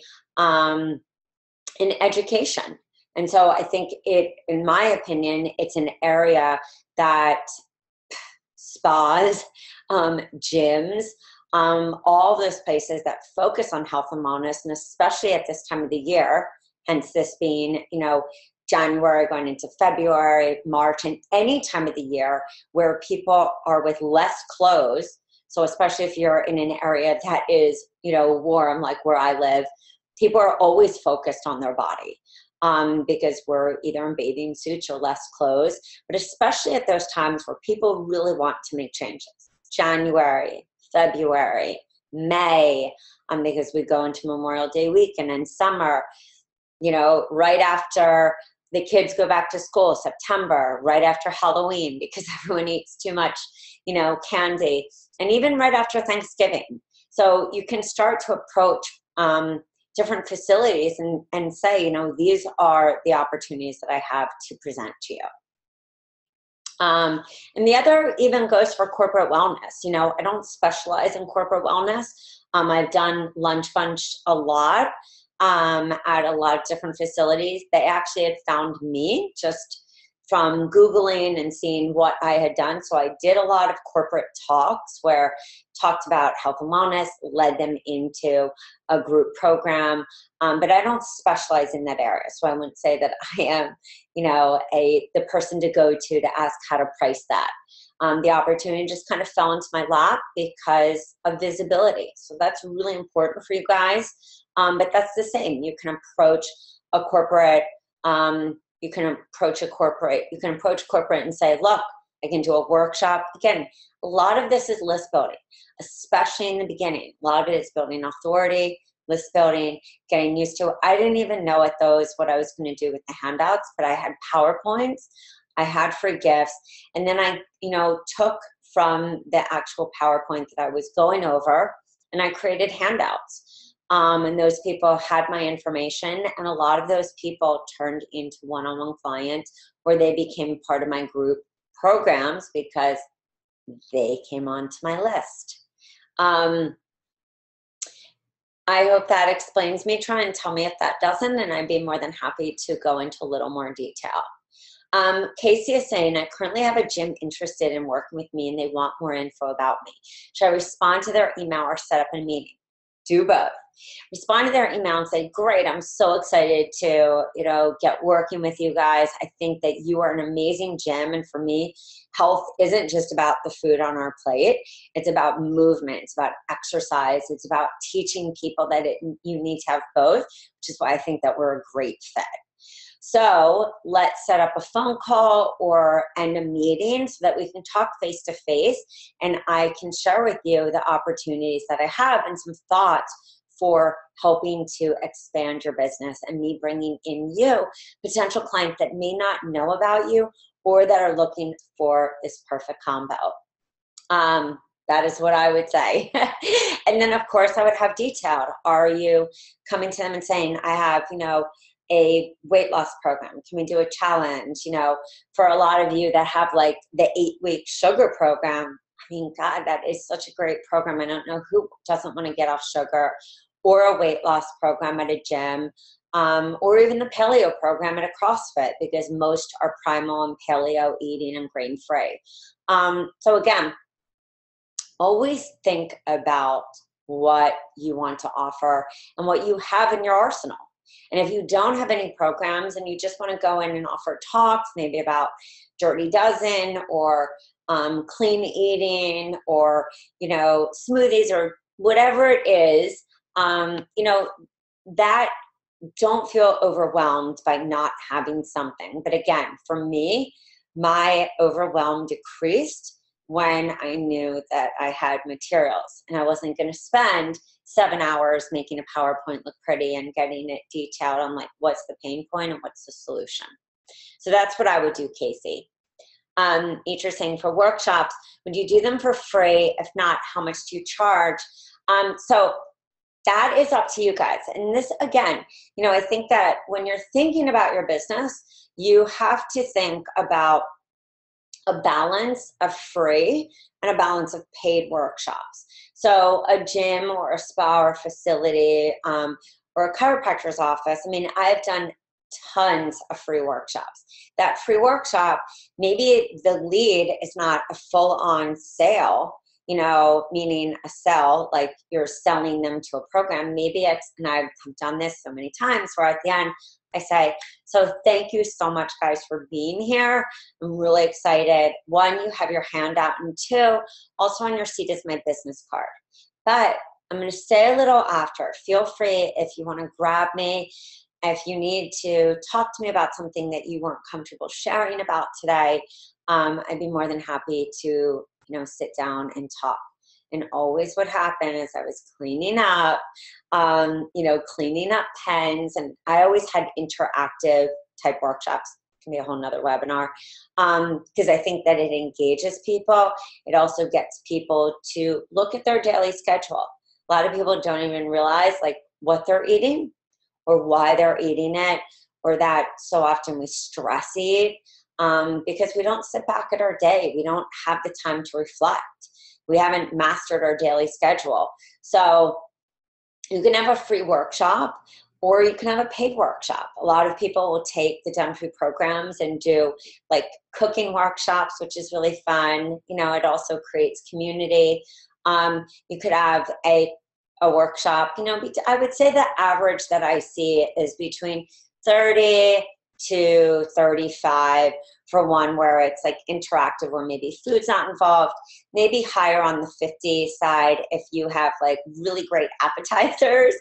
Speaker 1: in education. And so I think in my opinion, it's an area that spas, gyms, all those places that focus on health and wellness, and especially at this time of the year, hence this being, January going into February, March, and any time of the year where people are with less clothes. So especially if you're in an area that is, warm, like where I live, people are always focused on their body, because we're either in bathing suits or less clothes, but especially at those times where people really want to make changes. January, February, May, because we go into Memorial Day weekend, and summer, right after the kids go back to school, September, right after Halloween, because everyone eats too much, candy, and even right after Thanksgiving. So you can start to approach different facilities and say, these are the opportunities that I have to present to you. And the other even goes for corporate wellness. I don't specialize in corporate wellness. I've done Lunch Bunch a lot at a lot of different facilities. They actually had found me just from Googling and seeing what I had done. So I did a lot of corporate talks where talked about health and wellness, led them into a group program, but I don't specialize in that area. So I wouldn't say that I am, the person to go to ask how to price that. The opportunity just kind of fell into my lap because of visibility. So that's really important for you guys. But that's the same. You can approach a corporate You can approach a corporate. You can approach corporate and say, look, I can do a workshop. Again, a lot of this is list building, especially in the beginning. A lot of it is building authority, list building, getting used to it. I didn't even know at those what I was going to do with the handouts, but I had PowerPoints. I had free gifts. And then I, took from the actual PowerPoint that I was going over, and I created handouts. And those people had my information, and a lot of those people turned into one-on-one clients, or they became part of my group programs because they came onto my list. I hope that explains me. Try and tell me if that doesn't, and I'd be more than happy to go into a little more detail. Casey is saying, I currently have a gym interested in working with me and they want more info about me. Should I respond to their email or set up a meeting? Do both. Respond to their email and say, great, I'm so excited to, get working with you guys. I think that you are an amazing gym. And for me, health isn't just about the food on our plate. It's about movement. It's about exercise. It's about teaching people that you need to have both, which is why I think that we're a great fit. So let's set up a phone call or end a meeting so that we can talk face to face, and I can share with you the opportunities that I have and some thoughts for helping to expand your business, and me bringing in you potential clients that may not know about you or that are looking for this perfect combo. That is what I would say. And then of course I would have detailed. Are you coming to them and saying, I have, a weight loss program? Can we do a challenge? For a lot of you that have like the 8-week sugar program, I mean, God, that is such a great program. I don't know who doesn't want to get off sugar, or a weight loss program at a gym, or even the paleo program at a CrossFit, because most are primal and paleo eating and grain free. So again, always think about what you want to offer and what you have in your arsenal. And if you don't have any programs and you just want to go in and offer talks, maybe about Dirty Dozen or clean eating or, smoothies or whatever it is, that don't feel overwhelmed by not having something. But again, for me, my overwhelm decreased when I knew that I had materials and I wasn't going to spend 7 hours making a PowerPoint look pretty and getting it detailed on like what's the pain point and what's the solution. So that's what I would do, Casey. Each are saying, for workshops, would you do them for free? If not, how much do you charge? So that is up to you guys. And this, again, I think that when you're thinking about your business, you have to think about a balance of free and a balance of paid workshops. So a gym or a spa or facility or a chiropractor's office, I mean, I've done tons of free workshops. That free workshop, maybe the lead is not a full-on sale, meaning a sell, like you're selling them to a program. Maybe it's, and I've done this so many times, where at the end I say, so thank you so much, guys, for being here. I'm really excited. 1, you have your handout, and 2, also on your seat is my business card. But I'm going to stay a little after. Feel free if you want to grab me. If you need to talk to me about something that you weren't comfortable sharing about today, I'd be more than happy to, sit down and talk. And always what happened is I was cleaning up, cleaning up pens, and I always had interactive type workshops. It can be a whole nother webinar, because I think that it engages people. It also gets people to look at their daily schedule. A lot of people don't even realize like what they're eating or why they're eating it, or that so often we stress eat because we don't sit back at our day. We don't have the time to reflect. We haven't mastered our daily schedule. So you can have a free workshop, or you can have a paid workshop. A lot of people will take the Done Free programs and do like cooking workshops, which is really fun. It also creates community. You could have a workshop, I would say the average that I see is between 30 to 35 for one where it's like interactive, where maybe food's not involved, maybe higher on the 50 side if you have like really great appetizers,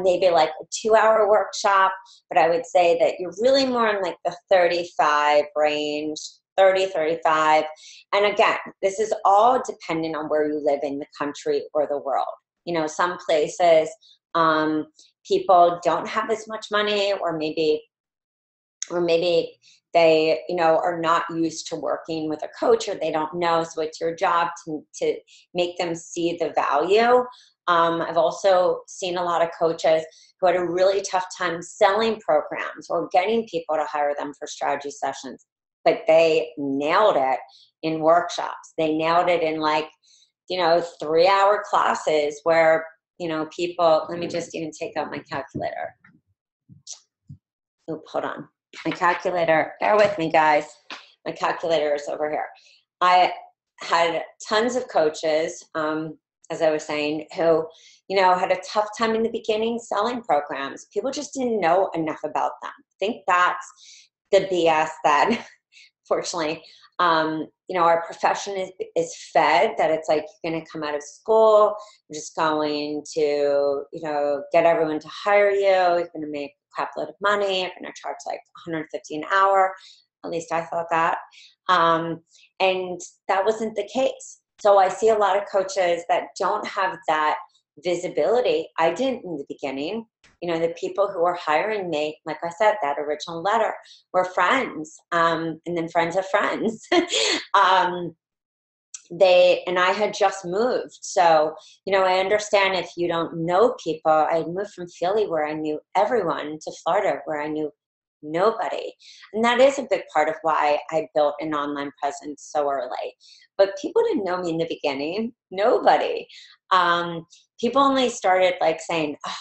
Speaker 1: maybe like a 2-hour workshop. But I would say that you're really more in like the 35 range, 30, 35. And again, this is all dependent on where you live in the country or the world. You know, some places, people don't have as much money, or maybe they, you know, are not used to working with a coach, or they don't know. So it's your job to make them see the value. I've also seen a lot of coaches who had a really tough time selling programs or getting people to hire them for strategy sessions, but they nailed it in workshops. They nailed it in like, you know, 3-hour classes where, you know, people, let me just even take out my calculator. Oop, hold on. My calculator, bear with me guys. My calculator is over here. I had tons of coaches, as I was saying, who, you know, had a tough time in the beginning selling programs. People just didn't know enough about them. I think that's the BS that, fortunately, you know, our profession is fed, that it's like you're going to come out of school, you're just going to, you know, get everyone to hire you, you're going to make a crap load of money, you're going to charge like $150 an hour. At least I thought that. And that wasn't the case. So I see a lot of coaches that don't have that visibility. I didn't in the beginning. You know, the people who were hiring me, like I said, that original letter, were friends, and then friends of friends. And I had just moved. So, you know, I understand if you don't know people. I had moved from Philly, where I knew everyone, to Florida, where I knew nobody. And that is a big part of why I built an online presence so early. But people didn't know me in the beginning. Nobody. People only started like saying, oh,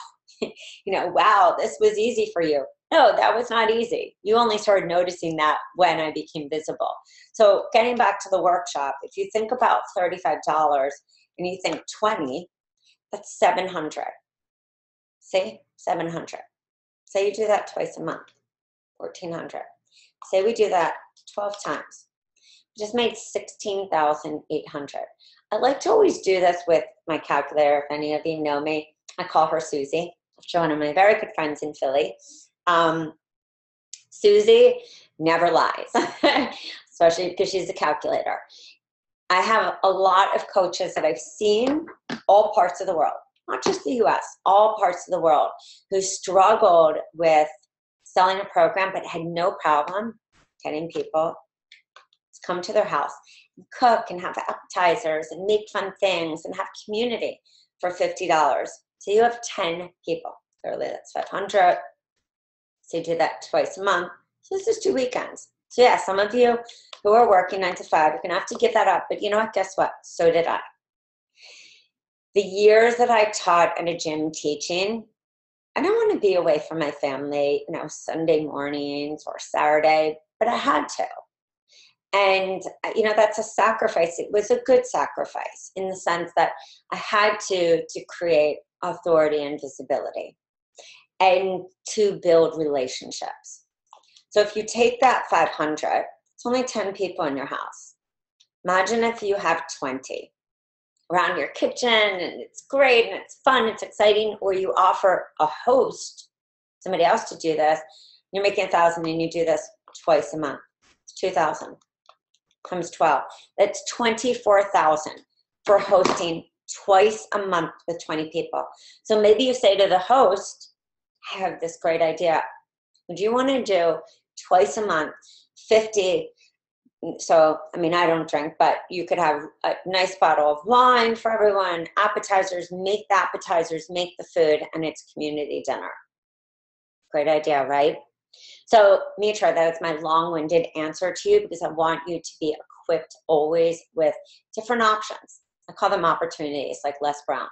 Speaker 1: you know, wow, this was easy for you. No, that was not easy. You only started noticing that when I became visible. So getting back to the workshop, if you think about $35 and you think 20, that's 700. See, 700. Say you do that twice a month, 1,400. Say we do that 12 times. We just made 16,800. I like to always do this with my calculator. If any of you know me, I call her Susie. She's one of my very good friends in Philly. Susie never lies, especially because she's a calculator. I have a lot of coaches that I've seen all parts of the world, not just the US, all parts of the world, who struggled with selling a program but had no problem getting people to come to their house and cook and have appetizers and make fun things and have community for $50. So you have 10 people. Clearly that's 500. So you do that twice a month. So this is 2 weekends. So yeah, some of you who are working 9 to 5, you're going to have to give that up. But you know what? Guess what? So did I. The years that I taught at a gym teaching, I don't want to be away from my family, you know, Sunday mornings or Saturday, but I had to. And, you know, that's a sacrifice. It was a good sacrifice in the sense that I had to create authority and visibility and to build relationships. So if you take that 500, it's only 10 people in your house. Imagine if you have 20 around your kitchen and it's great and it's fun, it's exciting, or you offer a host, somebody else to do this, you're making 1,000 and you do this twice a month. It's 2,000 times 12. That's 24,000 for hosting twice a month with 20 people. So maybe you say to the host, I have this great idea. Would you want to do twice a month, 50? So, I mean, I don't drink, but you could have a nice bottle of wine for everyone, appetizers, make the appetizers, make the food, and it's community dinner. Great idea, right? So, Mitra, that's my long-winded answer to you because I want you to be equipped always with different options. I call them opportunities, like Les Brown.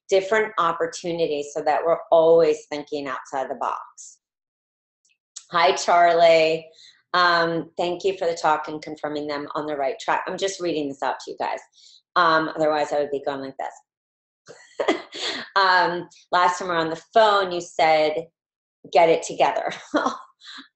Speaker 1: Different opportunities so that we're always thinking outside the box. Hi, Charlie. Thank you for the talk and confirming them on the right track. I'm just reading this out to you guys. Otherwise, I would be going like this. Last time we were on the phone, you said, get it together.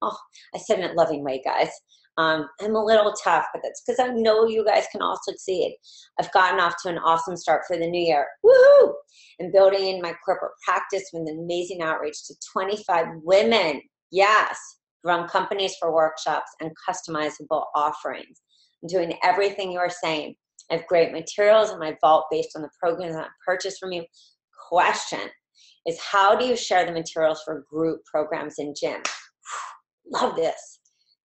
Speaker 1: Oh, I said in a loving way, guys. I'm a little tough, but that's because I know you guys can all succeed. I've gotten off to an awesome start for the new year. Woohoo! And building in my corporate practice with an amazing outreach to 25 women. Yes, run companies for workshops and customizable offerings. I'm doing everything you're saying. I have great materials in my vault based on the programs that I purchased from you. Question is, how do you share the materials for group programs in gym? Love this.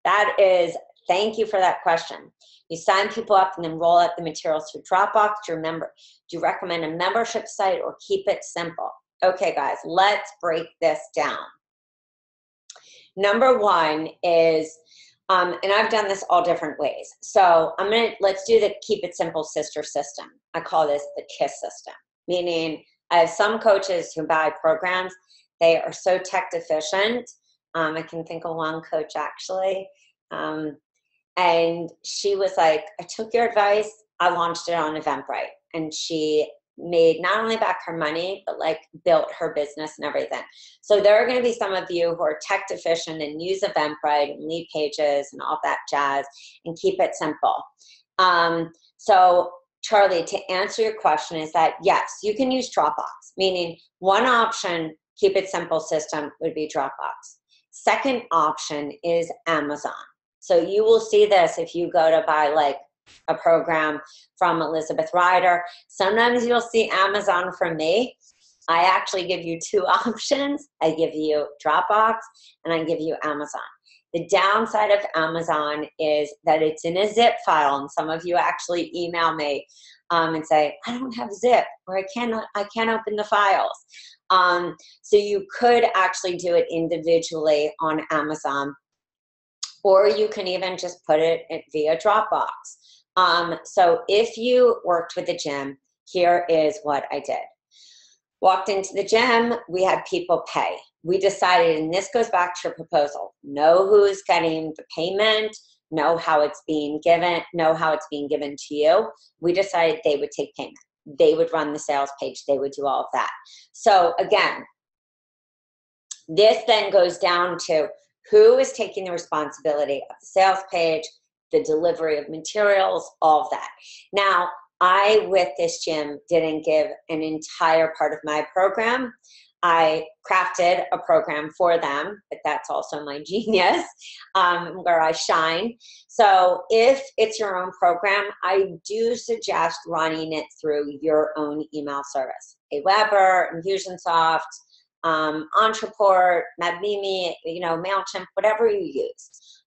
Speaker 1: That is, thank you for that question. You sign people up and then roll out the materials through Dropbox. Do you recommend a membership site or keep it simple? Okay, guys, let's break this down. Number one is, and I've done this all different ways. So let's do the keep it simple sister system. I call this the KISS system, meaning I have some coaches who buy programs. They are so tech deficient. I can think of one coach actually. And she was like, I took your advice. I launched it on Eventbrite. And she made not only back her money, but like built her business and everything. So there are going to be some of you who are tech deficient and use Eventbrite and lead pages and all that jazz and keep it simple. So Charlie, to answer your question is that yes, you can use Dropbox, meaning one option, keep it simple system would be Dropbox. Second option is Amazon. So you will see this if you go to buy like a program from Elizabeth Ryder. Sometimes you'll see Amazon from me. I actually give you two options. I give you Dropbox and I give you Amazon. The downside of Amazon is that it's in a zip file, and some of you actually email me and say, I don't have zip, or I can't open the files. So you could actually do it individually on Amazon, or you can even just put it via Dropbox. So if you worked with the gym, here is what I did. Walked into the gym, we had people pay. We decided, and this goes back to your proposal, know who's getting the payment, know how it's being given to you. We decided they would take payment. They would run the sales page. They would do all of that. So again, this then goes down to who is taking the responsibility of the sales page, the delivery of materials, all of that. Now, I, with this gym, didn't give an entire part of my program. I crafted a program for them, but that's also my genius, where I shine. So if it's your own program, I do suggest running it through your own email service. Aweber, Infusionsoft, Entreport, Madmimi, MailChimp, whatever you use.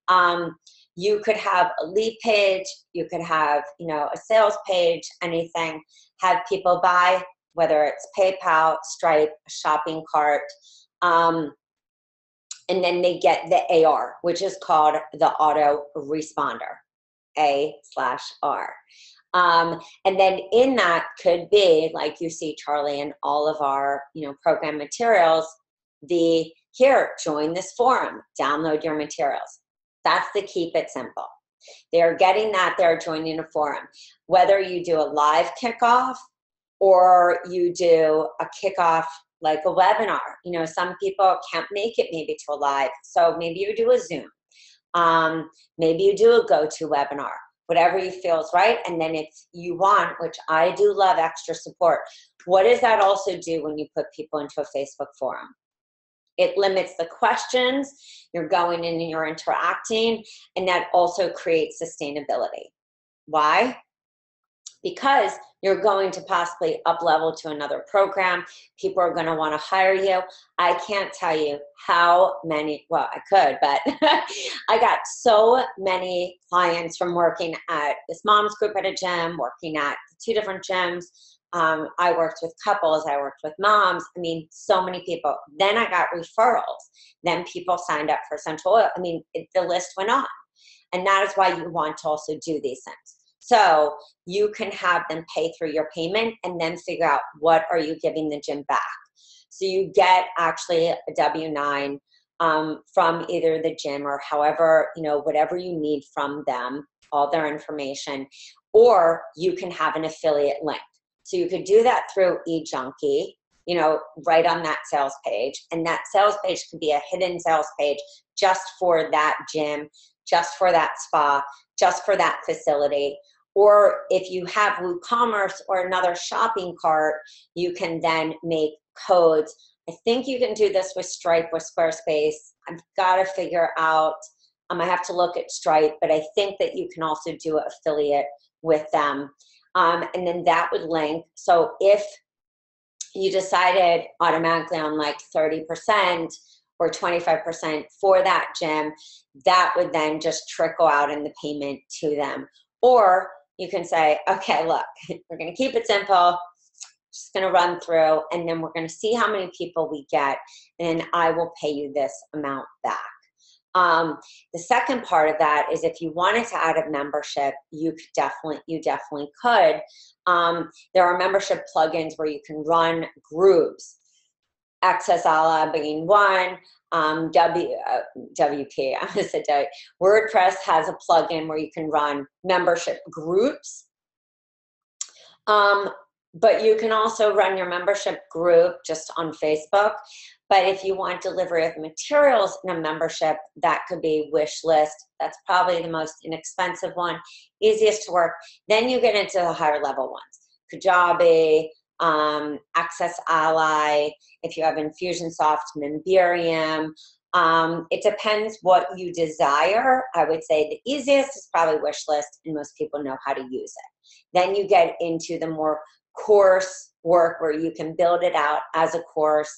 Speaker 1: You could have a lead page, you could have, a sales page, anything, have people buy, whether it's PayPal, Stripe, shopping cart, and then they get the AR, which is called the auto responder, A/R. And then in that could be, like you see, Charlie, in all of our, program materials, here, join this forum, download your materials. That's the keep it simple. They're getting that, they're joining a forum. Whether you do a live kickoff or you do a kickoff like a webinar, some people can't make it maybe to a live, so maybe you do a Zoom. Maybe you do a GoToWebinar, whatever you feel is right. And then if you want, which I do love extra support, what does that also do when you put people into a Facebook forum? It limits the questions, you're going in and you're interacting, and that also creates sustainability. Why? Because you're going to possibly up level to another program. People are going to want to hire you. I can't tell you how many, well, I could, but I got so many clients from working at this mom's group at a gym, working at 2 different gyms. I worked with couples, I worked with moms. I mean, so many people. Then I got referrals. Then people signed up for essential oil. I mean, the list went on. And that is why you want to also do these things. So you can have them pay through your payment and then figure out what are you giving the gym back. So you get actually a W-9 from either the gym or however, whatever you need from them, all their information, or you can have an affiliate link. So you could do that through eJunkie, right on that sales page. And that sales page could be a hidden sales page just for that gym, just for that spa, just for that facility. Or if you have WooCommerce or another shopping cart, you can then make codes. I think you can do this with Stripe, with Squarespace. I've got to figure out, I have to look at Stripe, but I think that you can also do an affiliate with them. And then that would link. So if you decided automatically on like 30% or 25% for that gym, that would then just trickle out in the payment to them. Or you can say, okay, look, we're going to keep it simple. Just going to run through, and then we're going to see how many people we get, and I will pay you this amount back. The second part of that is if you wanted to add a membership, you definitely could. There are membership plugins where you can run groups. Access Ala being one. WP, I'm going to say WordPress has a plugin where you can run membership groups. But you can also run your membership group just on Facebook. But if you want delivery of materials in a membership, that could be wish list. That's probably the most inexpensive one, easiest to work. Then you get into the higher level ones. Kajabi, Access Ally, if you have Infusionsoft, Memberium. It depends what you desire. I would say the easiest is probably wish list, and most people know how to use it. Then you get into the more course work where you can build it out as a course,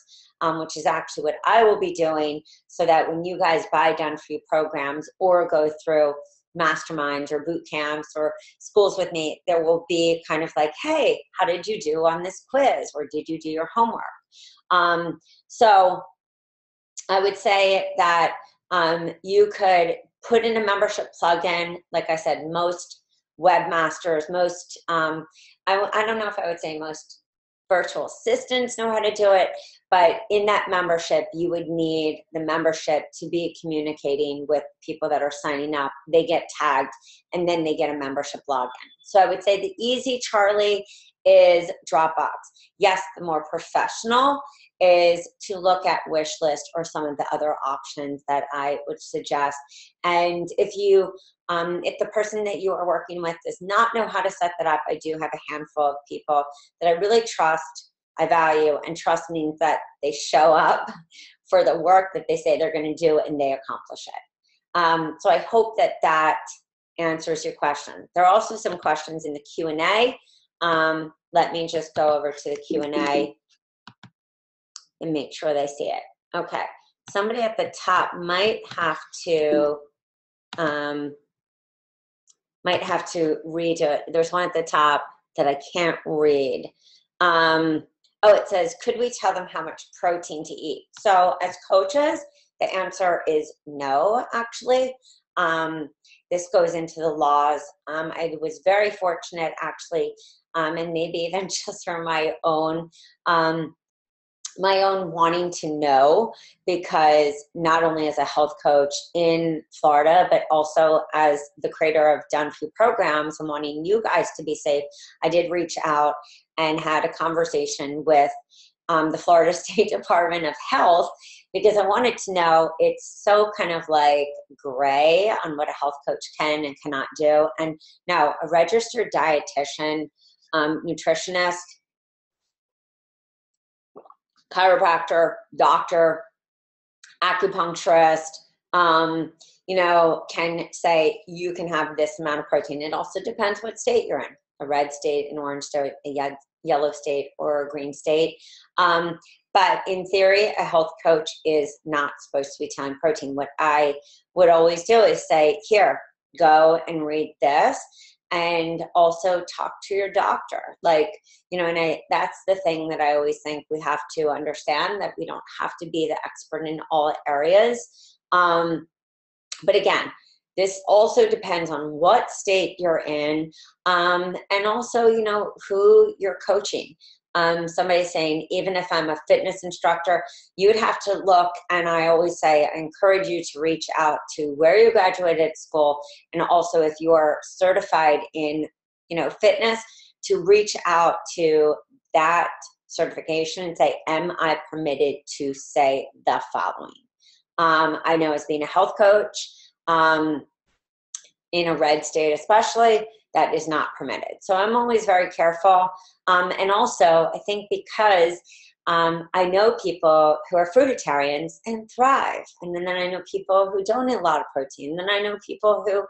Speaker 1: which is actually what I will be doing, so that when you guys buy Done For You programs or go through masterminds or boot camps or schools with me, there will be kind of like, hey, how did you do on this quiz? Or did you do your homework? So I would say that you could put in a membership plugin. Like I said, most webmasters, most, I don't know if I would say most virtual assistants know how to do it, but in that membership, you would need the membership to be communicating with people that are signing up. They get tagged, and then they get a membership login. So I would say the easy, Charlie, is Dropbox. Yes, the more professional is to look at Wishlist or some of the other options that I would suggest. And if you, if the person that you are working with does not know how to set that up, I do have a handful of people that I really trust, I value, and trust means that they show up for the work that they say they're going to do and they accomplish it. So I hope that that answers your question. There are also some questions in the Q&A. Let me just go over to the Q&A and make sure they see it. Okay, somebody at the top might have to read it. There's one at the top that I can't read. Oh, it says, could we tell them how much protein to eat? So as coaches, the answer is no, actually. This goes into the laws. I was very fortunate, actually, and maybe even just for my own wanting to know, because not only as a health coach in Florida, but also as the creator of Done For You programs and wanting you guys to be safe, I did reach out and had a conversation with the Florida State Department of Health, because I wanted to know, it's so kind of like gray on what a health coach can and cannot do. And no, a registered dietitian, nutritionist, chiropractor, doctor, acupuncturist, can say you can have this amount of protein. It also depends what state you're in, a red state, an orange state, a yellow state, or a green state. But in theory, a health coach is not supposed to be telling protein. What I would always do is say, here, go and read this. And also talk to your doctor. That's the thing that I always think we have to understand, that we don't have to be the expert in all areas. But again, this also depends on what state you're in, and also, who you're coaching. Somebody's saying, even if I'm a fitness instructor, you'd have to look, and I always say, I encourage you to reach out to where you graduated school, and also if you are certified in, fitness, to reach out to that certification and say, am I permitted to say the following? I know as being a health coach, in a red state especially, that is not permitted. So I'm always very careful. And also, I think because I know people who are fruitarians and thrive. And then I know people who don't eat a lot of protein. And then I know people who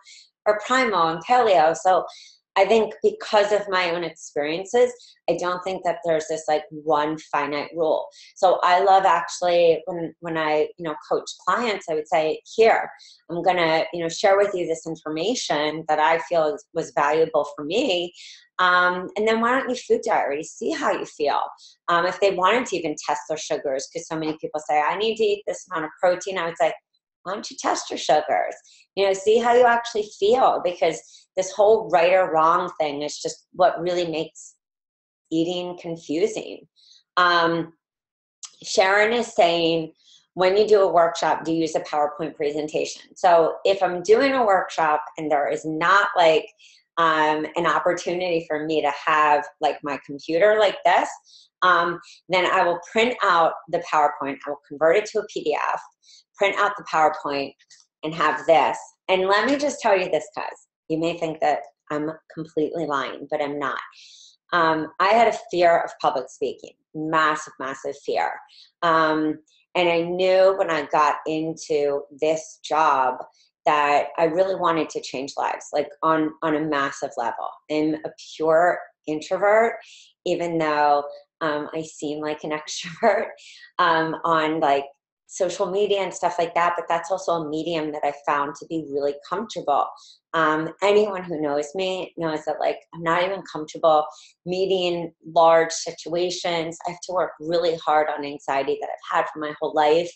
Speaker 1: are primal and paleo. So I think because of my own experiences, I don't think that there's this like one finite rule. So I love actually when I, coach clients, I would say, here, I'm going to, share with you this information that I feel was valuable for me. And then why don't you food diary, see how you feel. If they wanted to even test their sugars, because so many people say, I need to eat this amount of protein, I would say, why don't you test your sugars? See how you actually feel, because this whole right or wrong thing is just what really makes eating confusing. Sharon is saying, when you do a workshop, do you use a PowerPoint presentation? So if I'm doing a workshop and there is not like an opportunity for me to have like my computer like this, then I will print out the PowerPoint. I will convert it to a PDF, print out the PowerPoint, and have this. And let me just tell you this, guys. You may think that I'm completely lying, but I'm not. I had a fear of public speaking, massive, massive fear. And I knew when I got into this job that I really wanted to change lives, like on a massive level. I'm a pure introvert, even though I seem like an extrovert on like social media and stuff like that, but that's also a medium that I found to be really comfortable. Anyone who knows me knows that like I'm not even comfortable meeting large situations. I have to work really hard on anxiety that I've had for my whole life.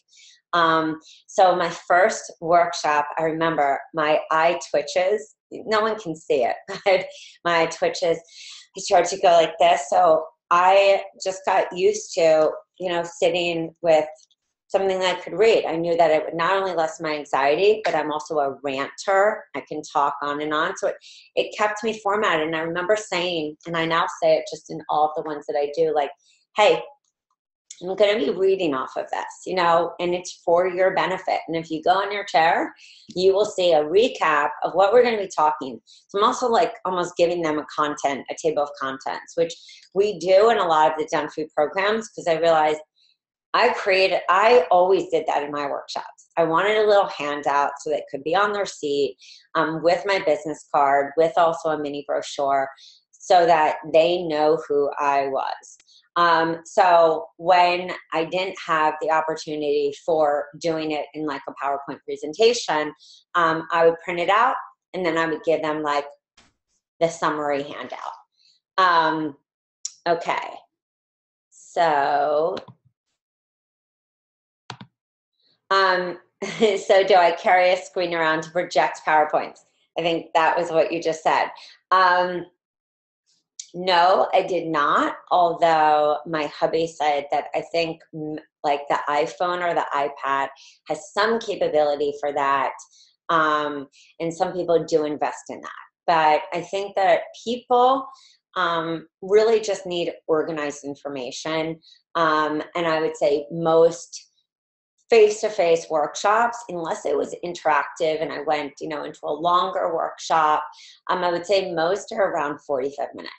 Speaker 1: So my first workshop, I remember my eye twitches. No one can see it, but my eye twitches. I started to go like this. So I just got used to, sitting with something I could read. I knew that it would not only lessen my anxiety, but I'm also a ranter. I can talk on and on. So it kept me formatted. And I remember saying, and I now say it just in all of the ones that I do, like, hey, I'm going to be reading off of this, and it's for your benefit. And if you go in your chair, you will see a recap of what we're going to be talking. So I'm also like almost giving them a table of contents, which we do in a lot of the Done Food programs, because I realized I always did that in my workshops. I wanted a little handout so that it could be on their seat with my business card, with also a mini brochure, so that they know who I was. So when I didn't have the opportunity for doing it in like a PowerPoint presentation, I would print it out and then I would give them like the summary handout. Okay. So, so do I carry a screen around to project PowerPoints? I think that was what you just said. No, I did not. Although my hubby said that I think like the iPhone or the iPad has some capability for that. And some people do invest in that. But I think that people really just need organized information. And I would say most face-to-face workshops, unless it was interactive and I went, into a longer workshop, I would say most are around 45 minutes.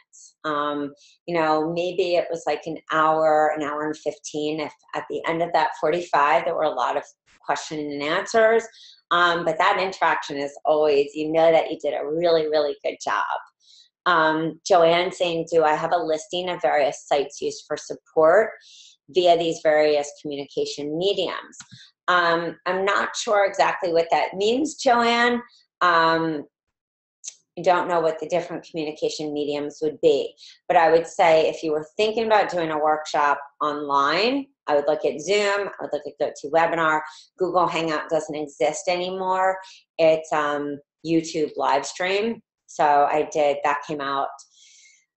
Speaker 1: Maybe it was like an hour and 15. If at the end of that 45, there were a lot of questions and answers. But that interaction is always, that you did a really, really good job. Joanne saying, do I have a listing of various sites used for support via these various communication mediums? I'm not sure exactly what that means, Joanne. I don't know what the different communication mediums would be, but I would say if you were thinking about doing a workshop online, I would look at Zoom, I would look at GoToWebinar. Google Hangout doesn't exist anymore. It's YouTube live stream. So that came out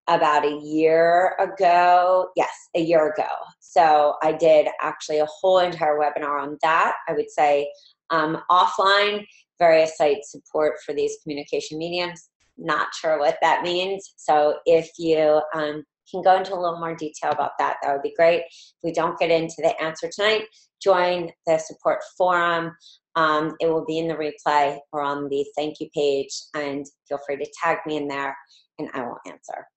Speaker 1: about a year ago. Yes, a year ago. So I did actually a whole entire webinar on that. I would say offline, various site support for these communication mediums. Not sure what that means. So if you can go into a little more detail about that, that would be great. If we don't get into the answer tonight, join the support forum. It will be in the replay or on the thank you page, and feel free to tag me in there and I will answer.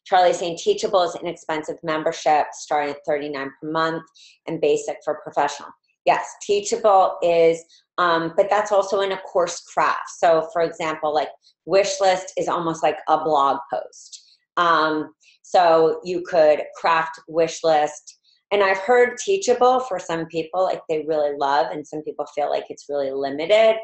Speaker 1: Charlie's saying Teachable is inexpensive membership starting at $39 per month and basic for professional. Yes, Teachable is, but that's also in a course craft. So for example, like wish list is almost like a blog post. So you could craft wish list. And I've heard Teachable for some people, like they really love, and some people feel like it's really limited.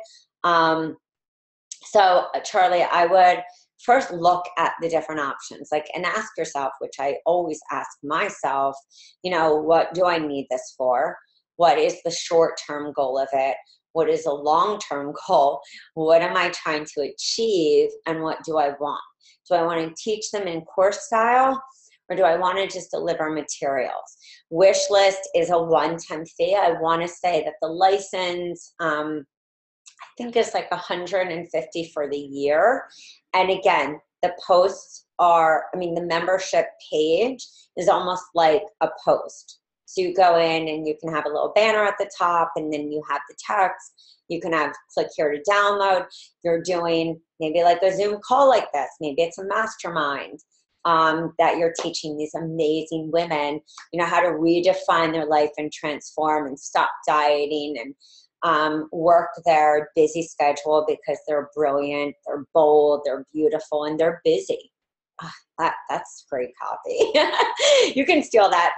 Speaker 1: So Charlie, I would first look at the different options, like, and ask yourself, which I always ask myself, you know, what do I need this for? What is the short-term goal of it? What is a long-term goal? What am I trying to achieve? And what do I want? Do I want to teach them in course style, or do I want to just deliver materials? Wish list is a one-time fee. I want to say that the license, I think it's like $150 for the year. And again, the posts are, I mean, the membership page is almost like a post. So you go in and you can have a little banner at the top, and then you have the text. You can have click here to download. You're doing maybe like a Zoom call like this. Maybe it's a mastermind that you're teaching these amazing women, you know, how to redefine their life and transform and stop dieting and work their busy schedule because they're brilliant, they're bold, they're beautiful, and they're busy. That's great copy. You can steal that.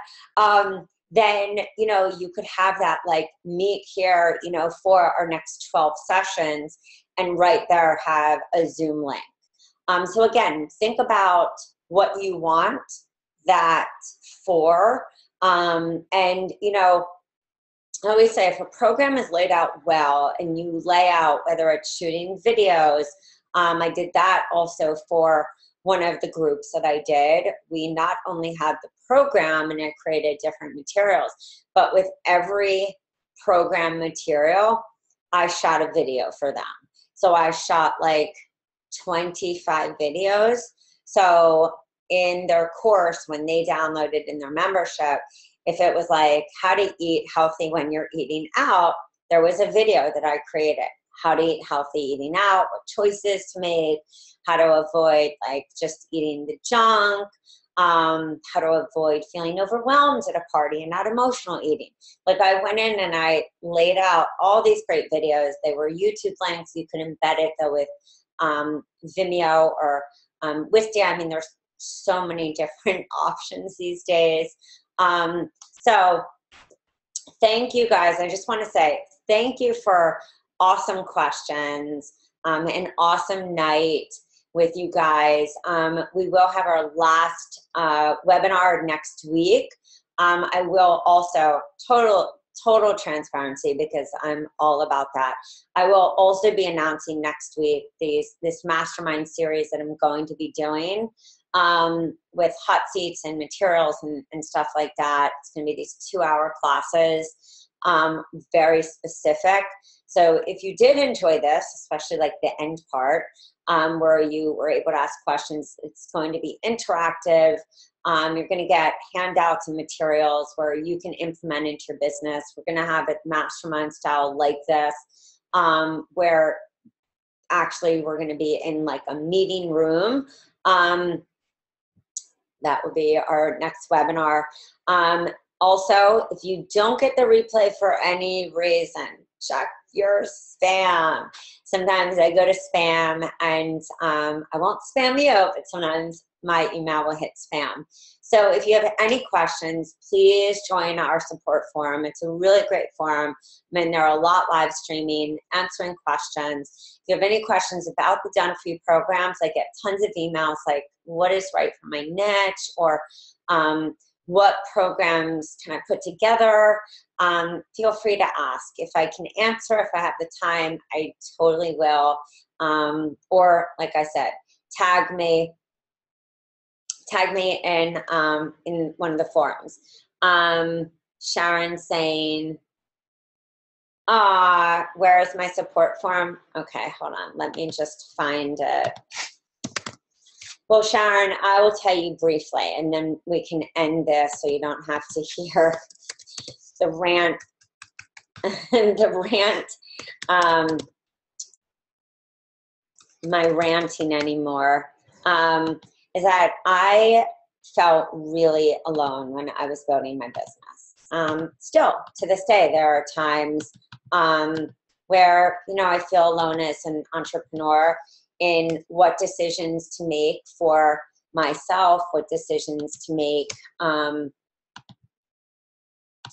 Speaker 1: Then, you know, you could have that like meet here, you know, for our next 12 sessions, and right there have a Zoom link. So again, think about what you want that for. And, you know, I always say if a program is laid out well and you lay out whether it's shooting videos, I did that also for one of the groups that I did. We not only had the program and I created different materials, but with every program material, I shot a video for them. So I shot like 25 videos. So in their course, when they downloaded in their membership, if it was like how to eat healthy when you're eating out, there was a video that I created. How to eat healthy eating out, what choices to make, how to avoid like just eating the junk, how to avoid feeling overwhelmed at a party and not emotional eating. Like I went in and I laid out all these great videos. They were YouTube links. You could embed it though with Vimeo or Wistia. I mean, there's so many different options these days. So thank you guys. I just want to say thank you for awesome questions, an awesome night with you guys. We will have our last webinar next week. I will also, total transparency, because I'm all about that. I will also be announcing next week this mastermind series that I'm going to be doing with hot seats and materials and stuff like that. It's going to be these 2-hour classes, very specific. So if you did enjoy this, especially like the end part, where you were able to ask questions, it's going to be interactive. You're going to get handouts and materials where you can implement into your business. We're going to have it mastermind style like this, where actually we're going to be in like a meeting room. That would be our next webinar. Also, if you don't get the replay for any reason, check your spam. Sometimes I go to spam and I won't spam you, but sometimes my email will hit spam. So if you have any questions, please join our support forum. It's a really great forum. I mean, there are a lot live streaming, answering questions. If you have any questions about the Done For You programs, I get tons of emails like, what is right for my niche? Or what programs can I put together? Feel free to ask. If I can answer, if I have the time, I totally will. Or like I said, tag me in one of the forums. Sharon saying, where is my support forum? Okay, hold on. Let me just find it. Well, Sharon, I will tell you briefly, and then we can end this so you don't have to hear the rant, my ranting anymore, is that I felt really alone when I was building my business. Still, to this day, there are times where, I feel alone as an entrepreneur in what decisions to make for myself, what decisions to make.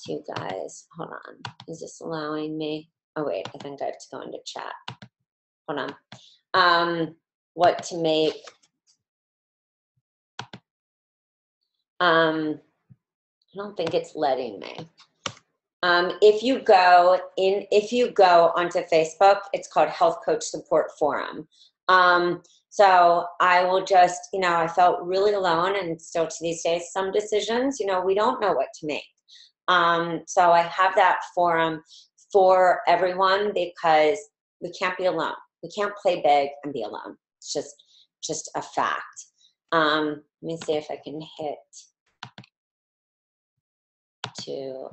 Speaker 1: You guys, hold on. Is this allowing me? Oh, wait, I think I have to go into chat. Hold on. What to make. I don't think it's letting me. If you go onto Facebook, it's called Health Coach Support Forum. So I will just, I felt really alone, and still to these days, some decisions, we don't know what to make. So I have that forum for everyone because we can't be alone. We can't play big and be alone. It's just a fact. Let me see if I can hit to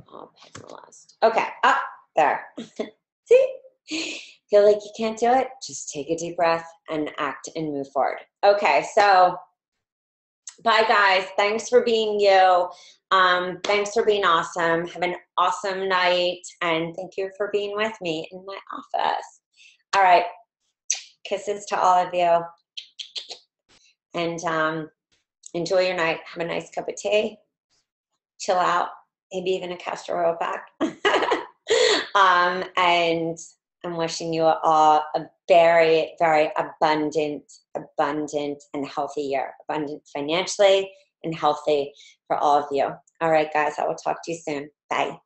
Speaker 1: panelist. Okay, up there. See? Feel like you can't do it? Just take a deep breath and act and move forward. Okay, so bye guys. Thanks for being you. Thanks for being awesome. Have an awesome night, and thank you for being with me in my office. All right, kisses to all of you, and enjoy your night. Have a nice cup of tea, chill out, maybe even a castor oil pack. And I'm wishing you all a very, very abundant and healthy year. Abundant financially and healthy for all of you. All right, guys, I will talk to you soon. Bye.